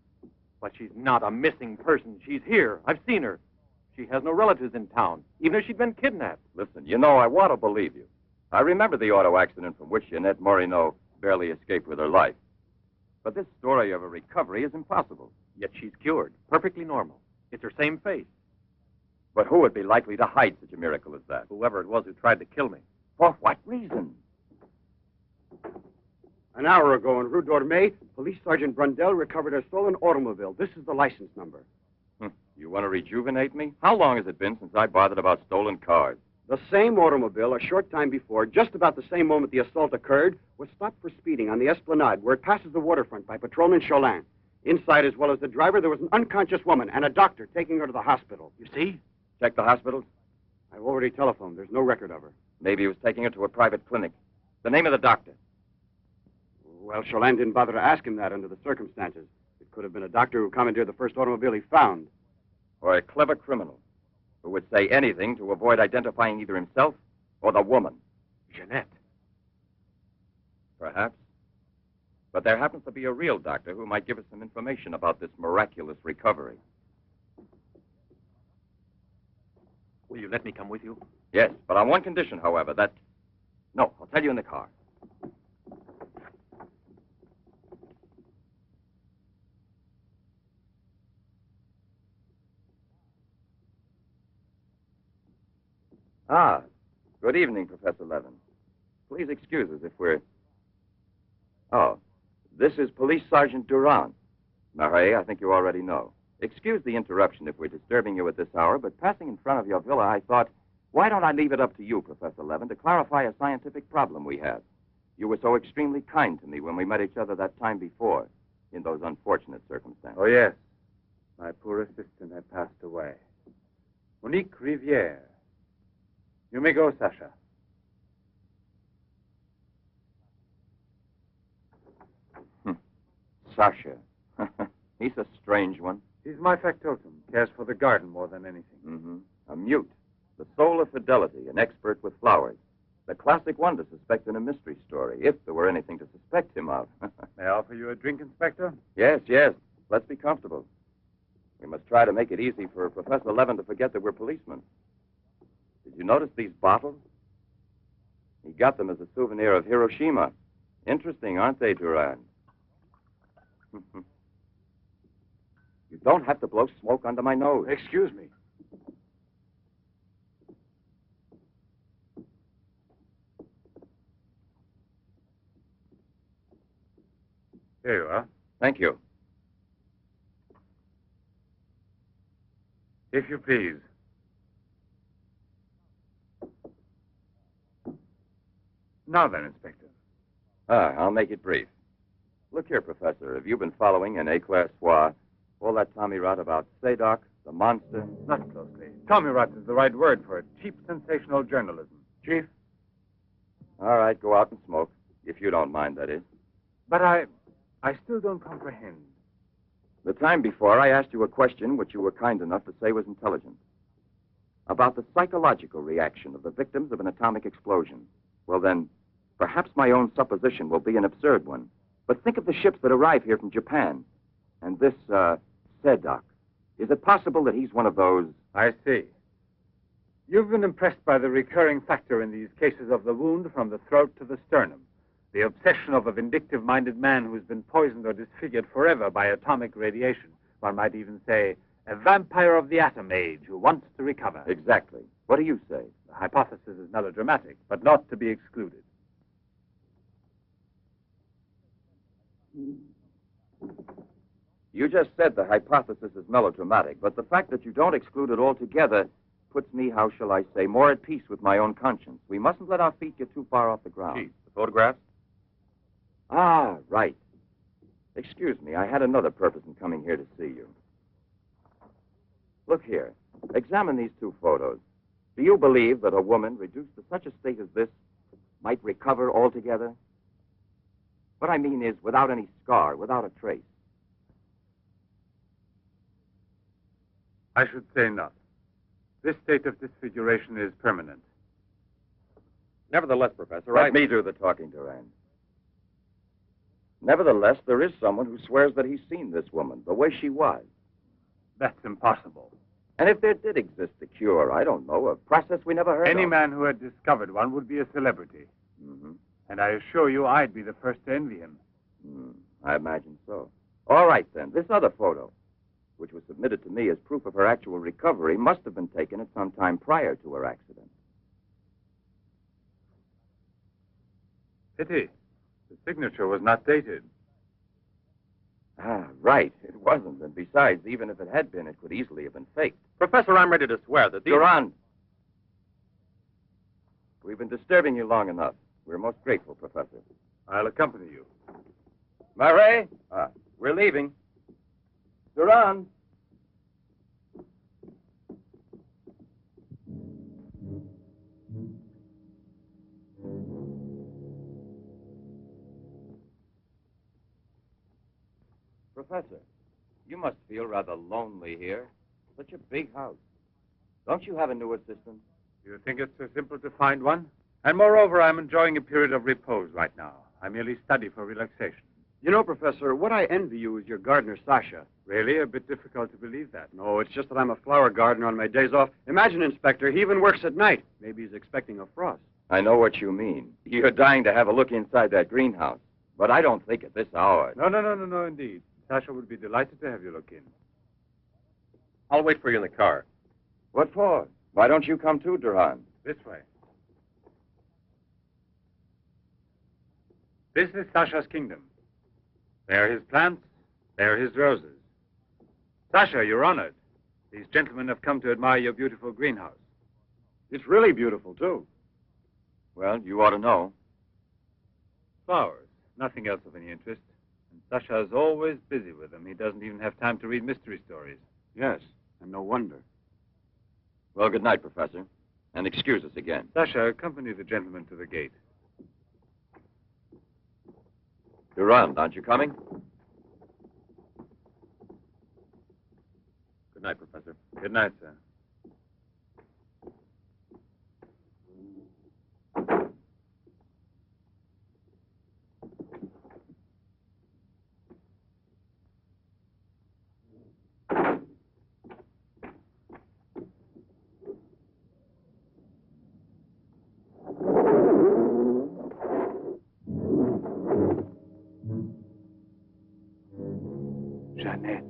But she's not a missing person. She's here. I've seen her. She has no relatives in town, even if she'd been kidnapped. Listen, you know, I want to believe you. I remember the auto accident from which Janette Morino barely escaped with her life. But this story of a recovery is impossible. Yet she's cured, perfectly normal. It's her same face. But who would be likely to hide such a miracle as that? Whoever it was who tried to kill me. For what reason? An hour ago in Rue d'Orme, Police Sergeant Brundell recovered a stolen automobile. This is the license number. You want to rejuvenate me? How long has it been since I bothered about stolen cars? The same automobile, a short time before, just about the same moment the assault occurred, was stopped for speeding on the Esplanade, where it passes the waterfront by Patrolman Cholin. Inside, as well as the driver, there was an unconscious woman and a doctor taking her to the hospital. You see? Check the hospitals? I've already telephoned. There's no record of her. Maybe he was taking her to a private clinic. The name of the doctor? Well, Cholin didn't bother to ask him that under the circumstances. It could have been a doctor who commandeered the first automobile he found. Or a clever criminal who would say anything to avoid identifying either himself or the woman. Janette. Perhaps. But there happens to be a real doctor who might give us some information about this miraculous recovery. Will you let me come with you? Yes, but on one condition, however, that... No, I'll tell you in the car. Ah, good evening, Professor Levan. Please excuse us if we're... Oh, this is Police Sergeant Durand. Marais, I think you already know. Excuse the interruption if we're disturbing you at this hour, but passing in front of your villa, I thought, why don't I leave it up to you, Professor Levan, to clarify a scientific problem we have? You were so extremely kind to me when we met each other that time before, in those unfortunate circumstances. Oh, yes. My poor assistant had passed away. Monique Rivière. You may go, Sasha. Sasha. He's a strange one. He's my factotum. Cares for the garden more than anything. Mm-hmm. A mute. The soul of fidelity, an expert with flowers. The classic one to suspect in a mystery story, if there were anything to suspect him of. May I offer you a drink, Inspector? Yes, yes. Let's be comfortable. We must try to make it easy for Professor Levan to forget that we're policemen. Did you notice these bottles? He got them as a souvenir of Hiroshima Interesting, aren't they, Durand? You don't have to blow smoke under my nose. Excuse me. Here you are. Thank you. If you please. Now then, Inspector. I'll make it brief. Look here, Professor. Have you been following in éclair soir all that Tommy rot about Sadok, the monster? Not closely. Tommy rot is the right word for it. Cheap, sensational journalism. Chief? All right, go out and smoke. If you don't mind, that is. But I still don't comprehend. The time before, I asked you a question which you were kind enough to say was intelligent. About the psychological reaction of the victims of an atomic explosion. Well, then, perhaps my own supposition will be an absurd one. But think of the ships that arrive here from Japan. And this, Sadok. Is it possible that he's one of those? I see. You've been impressed by the recurring factor in these cases of the wound from the throat to the sternum. The obsession of a vindictive-minded man who's been poisoned or disfigured forever by atomic radiation. One might even say, a vampire of the atom age who wants to recover. Exactly. What do you say? The hypothesis is melodramatic, but not to be excluded. You just said the hypothesis is melodramatic, but the fact that you don't exclude it altogether puts me, how shall I say, more at peace with my own conscience. We mustn't let our feet get too far off the ground. Chief, the photographs? Ah, right. Excuse me, I had another purpose in coming here to see you. Look here. Examine these two photos. Do you believe that a woman reduced to such a state as this might recover altogether? What I mean is without any scar, without a trace. I should say not. This state of disfiguration is permanent. Nevertheless, Professor, Let me do the talking, Durand. Nevertheless, there is someone who swears that he's seen this woman, the way she was. That's impossible. And if there did exist a cure, I don't know, a process we never heard of. Any man who had discovered one would be a celebrity. Mm-hmm. And I assure you I'd be the first to envy him. I imagine so. All right, then. This other photo, which was submitted to me as proof of her actual recovery, must have been taken at some time prior to her accident. Pity. The signature was not dated. Ah, right. It wasn't. And besides, even if it had been, it could easily have been faked. Professor, I'm ready to swear that these... Durand! We've been disturbing you long enough. We're most grateful, Professor. I'll accompany you. Murray! We're leaving. Durand! Professor, you must feel rather lonely here. Such a big house. Don't you have a new assistant? You think it's so simple to find one? And moreover, I'm enjoying a period of repose right now. I merely study for relaxation. You know, Professor, what I envy you is your gardener, Sasha. Really? A bit difficult to believe that. No, it's just that I'm a flower gardener on my days off. Imagine, Inspector, he even works at night. Maybe he's expecting a frost. I know what you mean. You're dying to have a look inside that greenhouse. But I don't think at this hour. No, indeed. Sasha would be delighted to have you look in. I'll wait for you in the car. What for? Why don't you come too, Durand? This way. This is Sasha's kingdom. There are his plants. There are his roses. Sasha, you're honored. These gentlemen have come to admire your beautiful greenhouse. It's really beautiful, too. Well, you ought to know. Flowers. Nothing else of any interest. And Sasha's always busy with them. He doesn't even have time to read mystery stories. Yes, and no wonder. Well, good night, Professor. And excuse us again. Sasha, accompany the gentleman to the gate. Durand, aren't you coming? Good night, Professor. Good night, sir. Janette.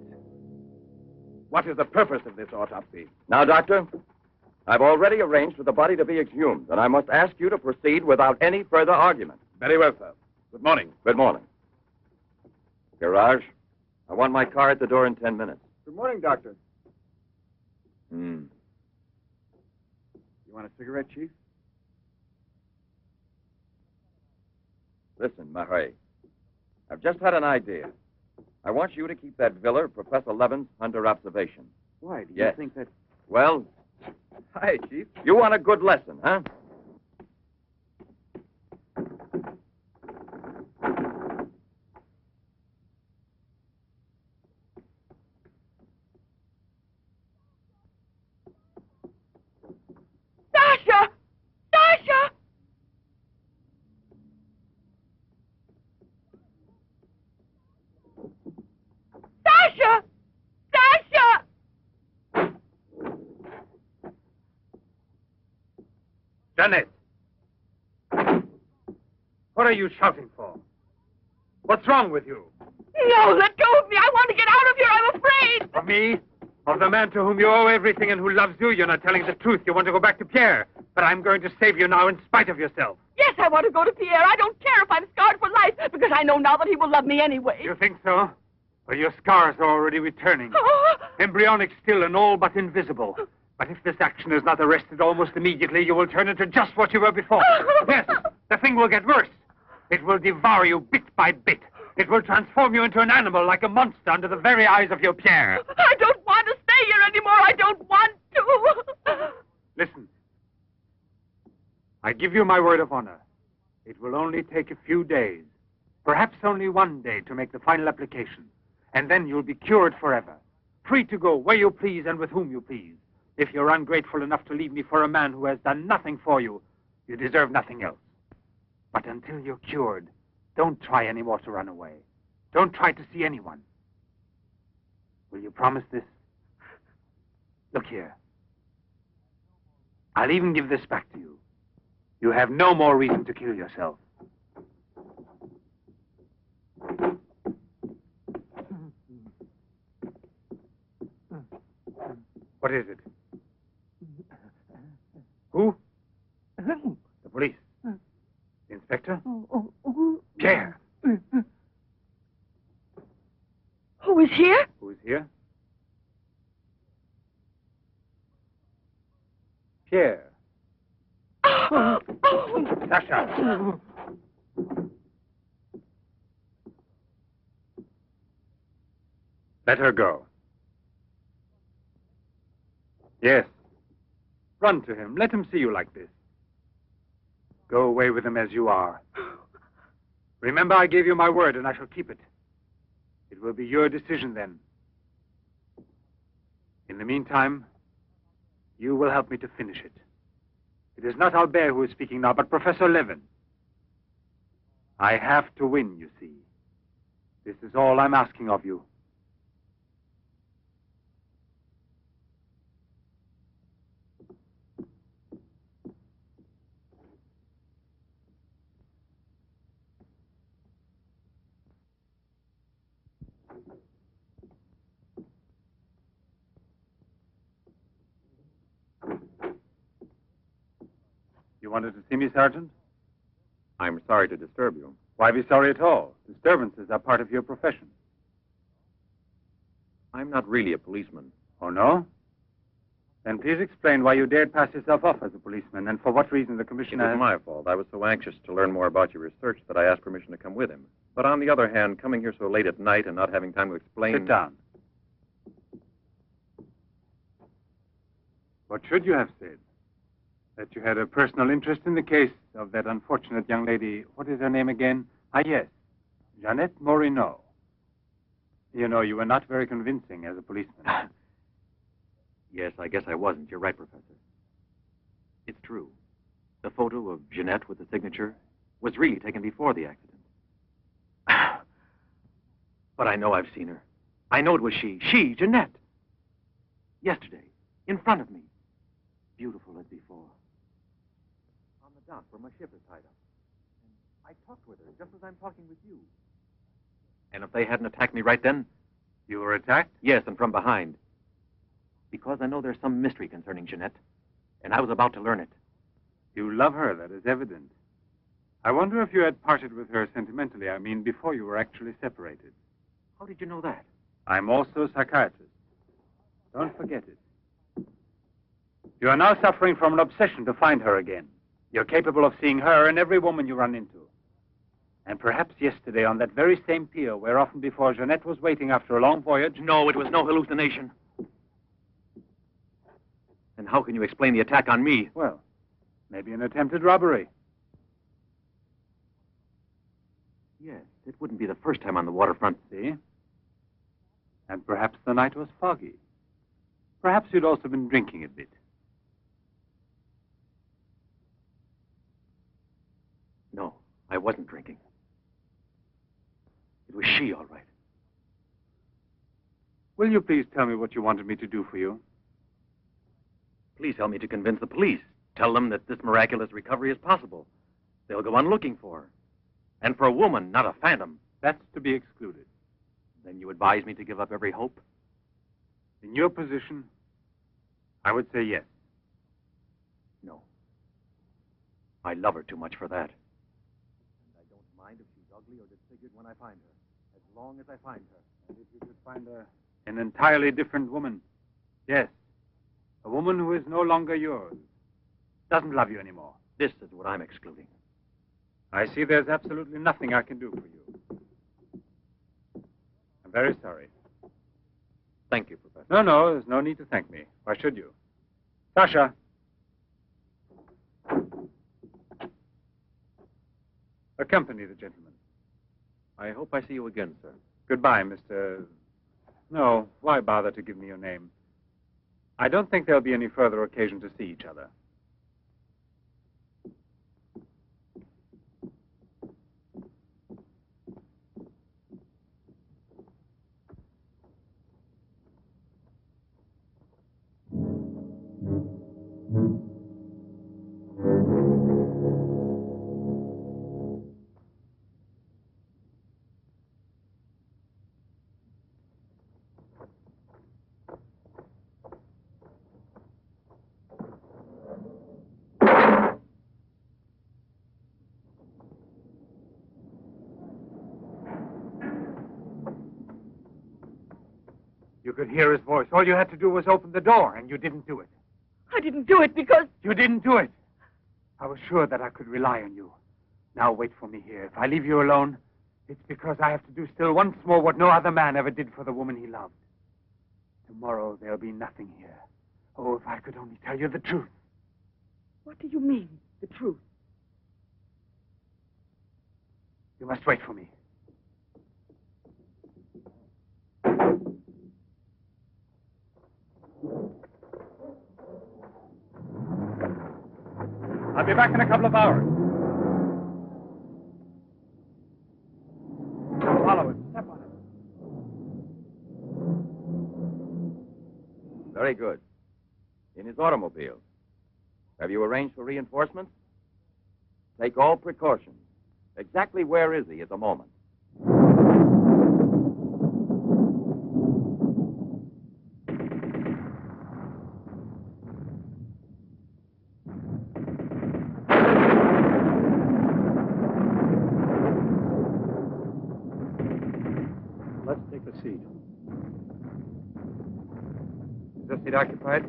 What is the purpose of this autopsy? Now, Doctor, I've already arranged for the body to be exhumed, and I must ask you to proceed without any further argument. Very well, sir. Good morning. Good morning. Garage, I want my car at the door in 10 minutes. Good morning, Doctor. Hmm. You want a cigarette, Chief? Listen, Marais, I've just had an idea. I want you to keep that villa of Professor Levan's under observation. Why? Do you Yes. think that... Well, Hi, Chief. you want a good lesson, huh? Sasha! Sasha! Sasha! Sasha! Janette! What are you shouting for? What's wrong with you? No, let go of me. I want to get out of here. I'm afraid. Of me? Of the man to whom you owe everything and who loves you? You're not telling the truth. You want to go back to Pierre. But I'm going to save you now in spite of yourself. Yes, I want to go to Pierre. I don't care if I'm scarred for life, because I know now that he will love me anyway. You think so? Well, your scars are already returning. Embryonic still and all but invisible. But if this action is not arrested almost immediately, you will turn into just what you were before. Yes, the thing will get worse. It will devour you bit by bit. It will transform you into an animal, like a monster, under the very eyes of your Pierre. I don't want to stay here anymore. I don't want to. Listen. I give you my word of honor. It will only take a few days, perhaps only one day, to make the final application. And then you'll be cured forever, free to go where you please and with whom you please. If you're ungrateful enough to leave me for a man who has done nothing for you, you deserve nothing else. But until you're cured, don't try any more to run away. Don't try to see anyone. Will you promise this? Look here. I'll even give this back to you. You have no more reason to kill yourself. What is it? Who? The police. The inspector? Pierre. Who is here? Who is here? Pierre. Sasha. Let her go. Yes. Run to him. Let him see you like this. Go away with him as you are. Remember, I gave you my word, and I shall keep it. It will be your decision then. In the meantime, you will help me to finish it. It is not Albert who is speaking now, but Professor Levan. I have to win, you see. This is all I'm asking of you. You wanted to see me, Sergeant? I'm sorry to disturb you. Why be sorry at all? Disturbances are part of your profession. I'm not really a policeman. Oh, no? Then please explain why you dared pass yourself off as a policeman, and for what reason the It commissioner... was my fault. I was so anxious to learn more about your research that I asked permission to come with him. But on the other hand, coming here so late at night and not having time to explain... Sit down. What should you have said? That you had a personal interest in the case of that unfortunate young lady. What is her name again? Ah, yes. Janette Morino. You know, you were not very convincing as a policeman. Yes, I guess I wasn't. You're right, Professor. It's true. The photo of Janette with the signature was really taken before the accident. But I know I've seen her. I know it was she, Janette. Yesterday, in front of me. Beautiful as before. On the dock where my ship is tied up. And I talked with her just as I'm talking with you. And if they hadn't attacked me right then, You were attacked? Yes, and from behind. Because I know there's some mystery concerning Janette, and I was about to learn it. You love her, that is evident. I wonder if you had parted with her sentimentally, I mean, before you were actually separated. How did you know that? I'm also a psychiatrist. Don't forget it. You are now suffering from an obsession to find her again. You're capable of seeing her and every woman you run into. And perhaps yesterday on that very same pier where often before Janette was waiting after a long voyage... No, it was no hallucination. And how can you explain the attack on me? Well, maybe an attempted robbery. Yes, it wouldn't be the first time on the waterfront. See? And perhaps the night was foggy. Perhaps you'd also been drinking a bit. No, I wasn't drinking. It was she, all right. Will you please tell me what you wanted me to do for you? Please help me to convince the police. Tell them that this miraculous recovery is possible. They'll go on looking for her. And for a woman, not a phantom. That's to be excluded. Then you advise me to give up every hope? In your position, I would say yes. No. I love her too much for that. And I don't mind if she's ugly or disfigured when I find her, as long as I find her. And if you could find an entirely different woman. Yes. A woman who is no longer yours. Doesn't love you anymore. This is what I'm excluding. I see there's absolutely nothing I can do for you. I'm very sorry. Thank you, Professor. No, there's no need to thank me. Why should you? Sasha. Accompany the gentleman. I hope I see you again, sir. Goodbye, Mr... No, why bother to give me your name? I don't think there'll be any further occasion to see each other. You could hear his voice. All you had to do was open the door, and you didn't do it. I didn't do it because... You didn't do it. I was sure that I could rely on you. Now wait for me here. If I leave you alone, it's because I have to do still once more what no other man ever did for the woman he loved. Tomorrow there'll be nothing here. Oh, if I could only tell you the truth. What do you mean, the truth? You must wait for me. I'll be back in a couple of hours. Follow him. Step on it. Very good. In his automobile. Have you arranged for reinforcements? Take all precautions. Exactly where is he at the moment? Let's take a seat. Is this seat occupied?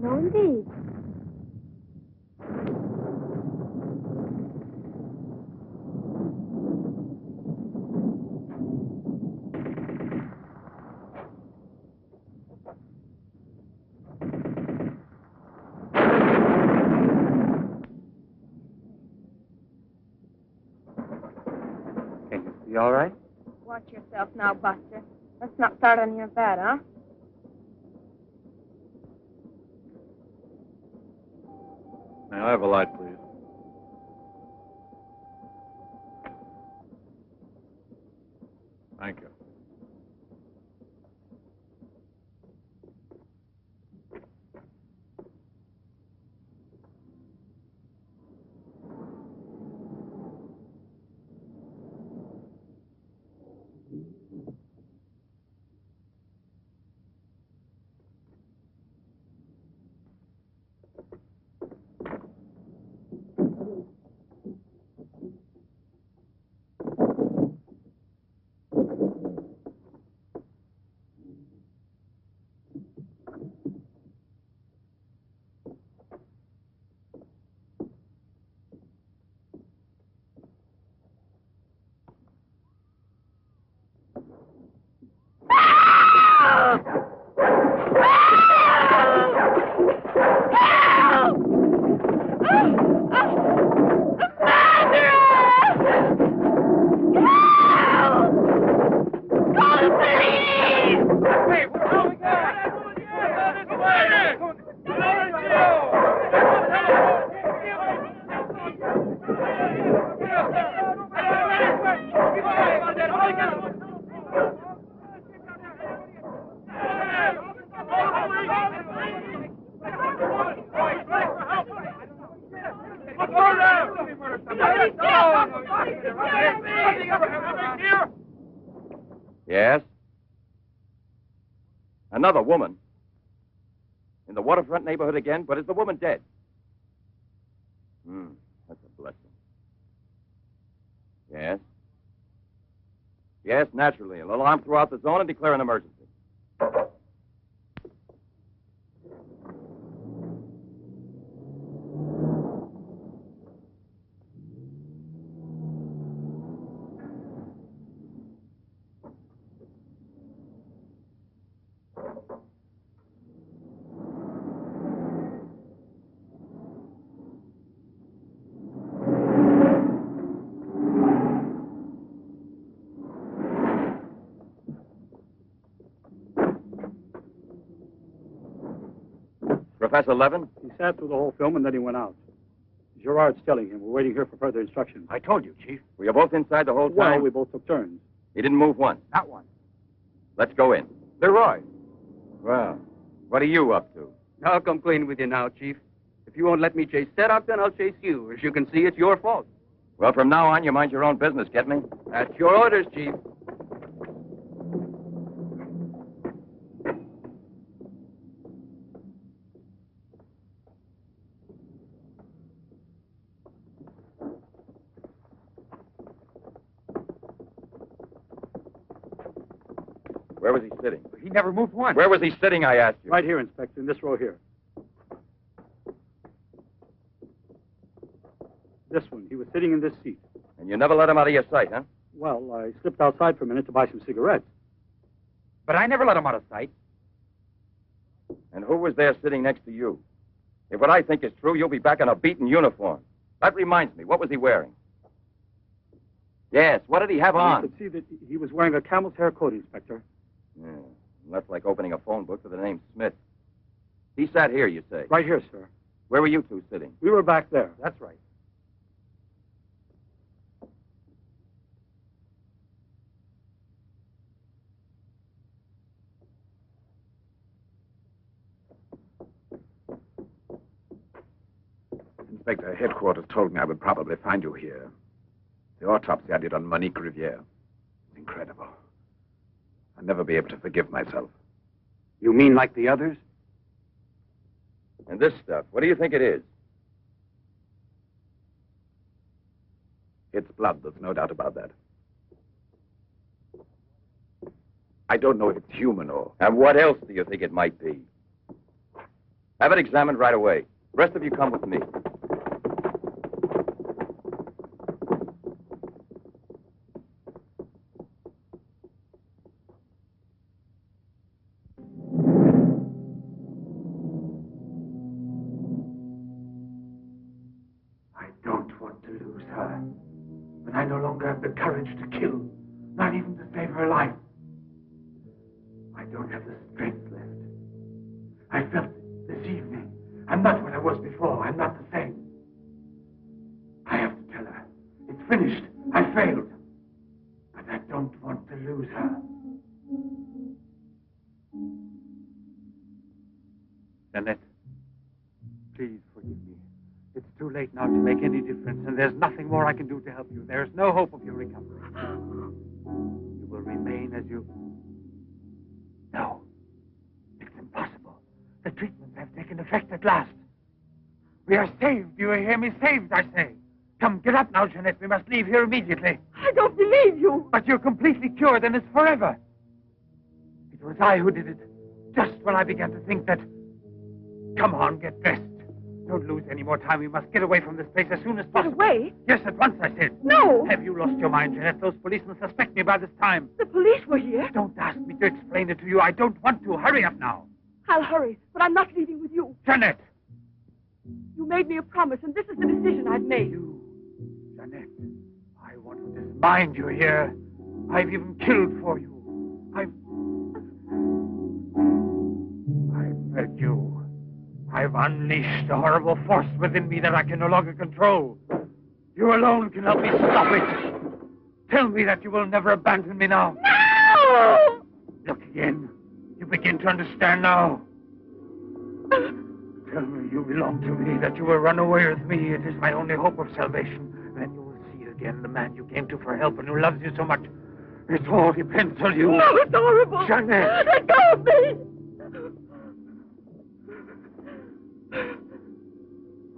No, indeed. Can you see all right? Watch yourself now, Buster. Let's not start on your bed, huh? May I have a light, please? Thank you. Hey, what's going Yes? Another woman? In the waterfront neighborhood again? But is the woman dead? That's a blessing. Yes? Yes, naturally. An alarm throughout the zone and declare an emergency. Professor Levan? He sat through the whole film and then he went out. Gerard's telling him. We're waiting here for further instructions. I told you, Chief. Were you both inside the whole time? Well, we both took turns. He didn't move once. Not one. Let's go in. Leroy. Well, what are you up to? I'll come clean with you now, Chief. If you won't let me chase Setup, then I'll chase you. As you can see, it's your fault. Well, from now on, you mind your own business, get me? That's your orders, Chief. Where was he sitting? He never moved once. Where was he sitting, I asked you? Right here, Inspector, in this row here. This one. He was sitting in this seat. And you never let him out of your sight, huh? Well, I slipped outside for a minute to buy some cigarettes. But I never let him out of sight. And who was there sitting next to you? If what I think is true, you'll be back in a beaten uniform. That reminds me, what was he wearing? Yes, what did he have on? You could see that he was wearing a camel's hair coat, Inspector. Yeah, that's like opening a phone book with the name Smith. He sat here, you say? Right here, sir. Where were you two sitting? We were back there. That's right. Inspector, headquarters told me I would probably find you here. The autopsy I did on Monique Riviere. It's incredible. I'll never be able to forgive myself. You mean like the others? And this stuff, what do you think it is? It's blood, there's no doubt about that. I don't know if it's human or... And what else do you think it might be? Have it examined right away. The rest of you come with me. I don't want to lose her. But I no longer have the courage to kill, not even to save her life. I don't have the strength left. I felt it this evening. I'm not what I was before. I'm not the same. I have to tell her. It's finished. I failed. But I don't want to lose her. Janette, please forgive me. It's too late now to make any difference, and there's nothing more I can do to help you. There's no hope of your recovery. You will remain as you... No. It's impossible. The treatments have taken effect at last. We are saved. Do you hear me? Saved, I say. Come, get up now, Janette. We must leave here immediately. I don't believe you. But you're completely cured, and it's forever. It was I who did it. Just when I began to think that... Come on, get dressed. Don't lose any more time. We must get away from this place as soon as possible. Get away? Yes, at once, I said. No. Have you lost your mind, Janette? Those policemen suspect me by this time. The police were here. Don't ask me to explain it to you. I don't want to. Hurry up now. I'll hurry, but I'm not leaving with you. Janette! You made me a promise, and this is the decision I've made. Janette, I want to mind you here. I've even killed for you. I've unleashed a horrible force within me that I can no longer control. You alone can help me stop it. Tell me that you will never abandon me now. No! Look again. You begin to understand now. Tell me you belong to me, that you will run away with me. It is my only hope of salvation. Then you will see again the man you came to for help and who loves you so much. It all depends on you. No, it's horrible. Janette. Let go of me.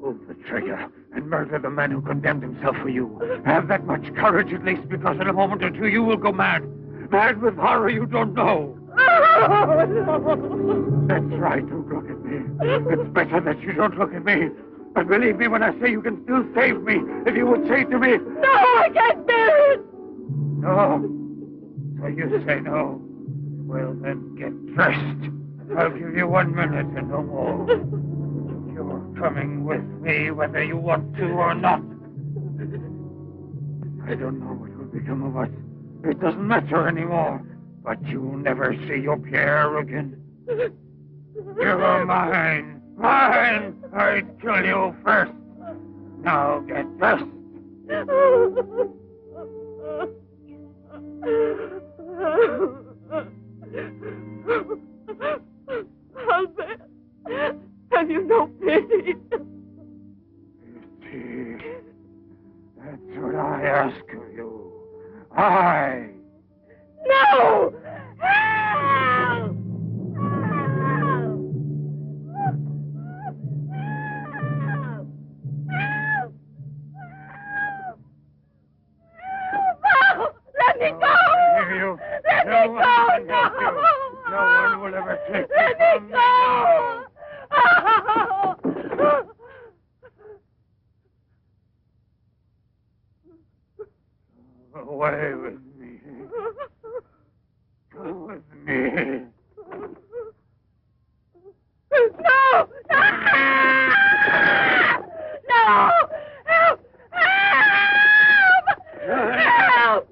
Pull the trigger and murder the man who condemned himself for you. Have that much courage at least, because in a moment or two you will go mad. Mad with horror you don't know. That's right, don't look at me. It's better that you don't look at me. But believe me when I say you can still save me, if you would say to me... No, I can't bear it! No. So you say no. Well, then get dressed. I'll give you 1 minute and no more. You're coming with me whether you want to or not. I don't know what will become of us. It doesn't matter anymore. But you'll never see your Pierre again. You're mine. Mine! I'd kill you first. Now get dressed. Albert, have you no pity? Pity. That's what I ask of you. I. No! Help! Let me go! Let me go! No! No one will ever take you Let from me me go! now. Away with me. Go with me. No! No! No! Help! Help! Help!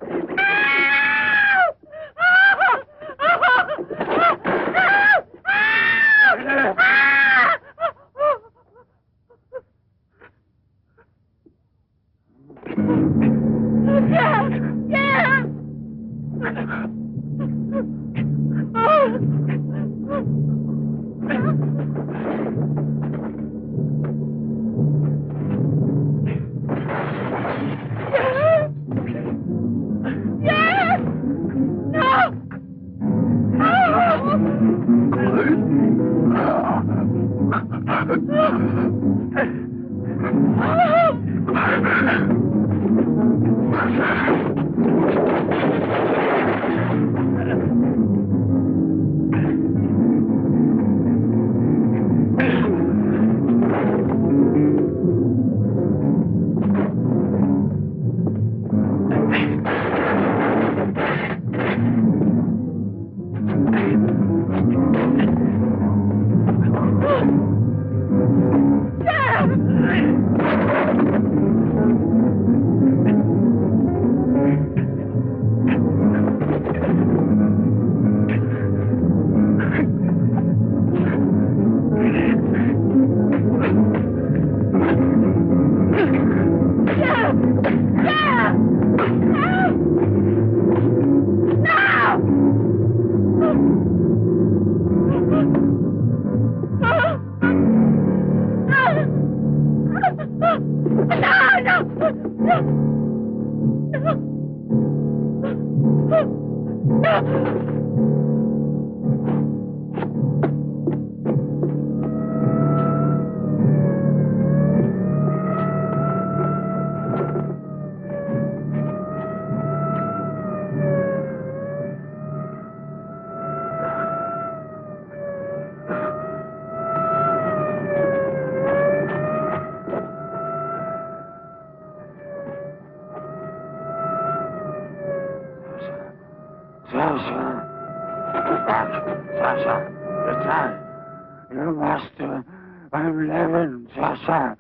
Your master, I'm Levan, Sasha.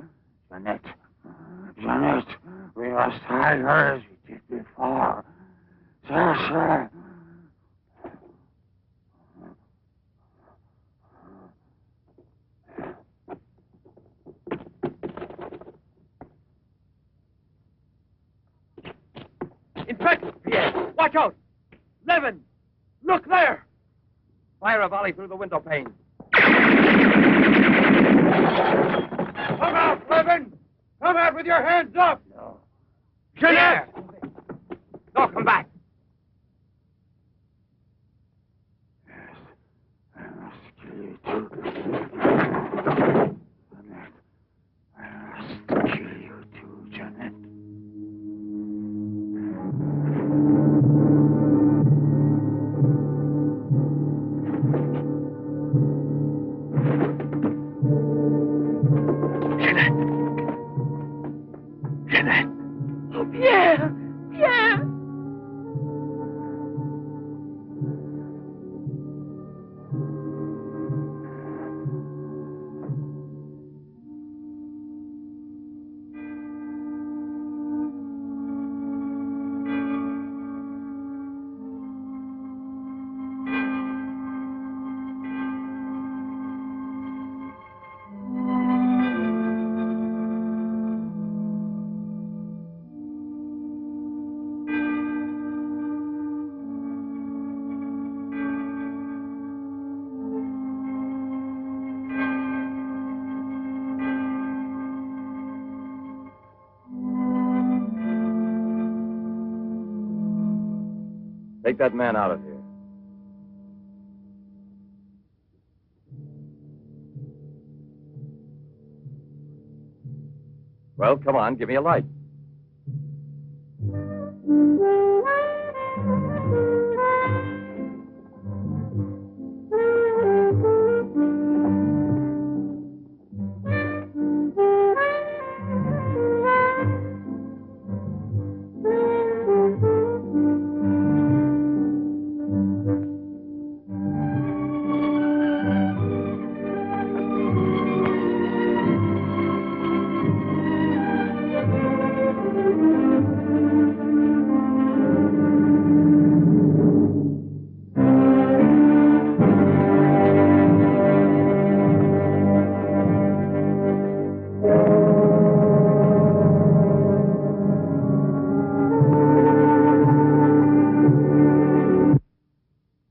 Janette, we must hide her as we did before. Sasha. Yes. Watch out! Levan! Look there! Fire a volley through the window pane. Come out, Levan! Come out with your hands up! No. Janette! No, come back. I must kill you too. Janette. I must kill you too, Janette. Janette. Oh, Pierre! Pierre! Take that man out of here. Well, come on, give me a light.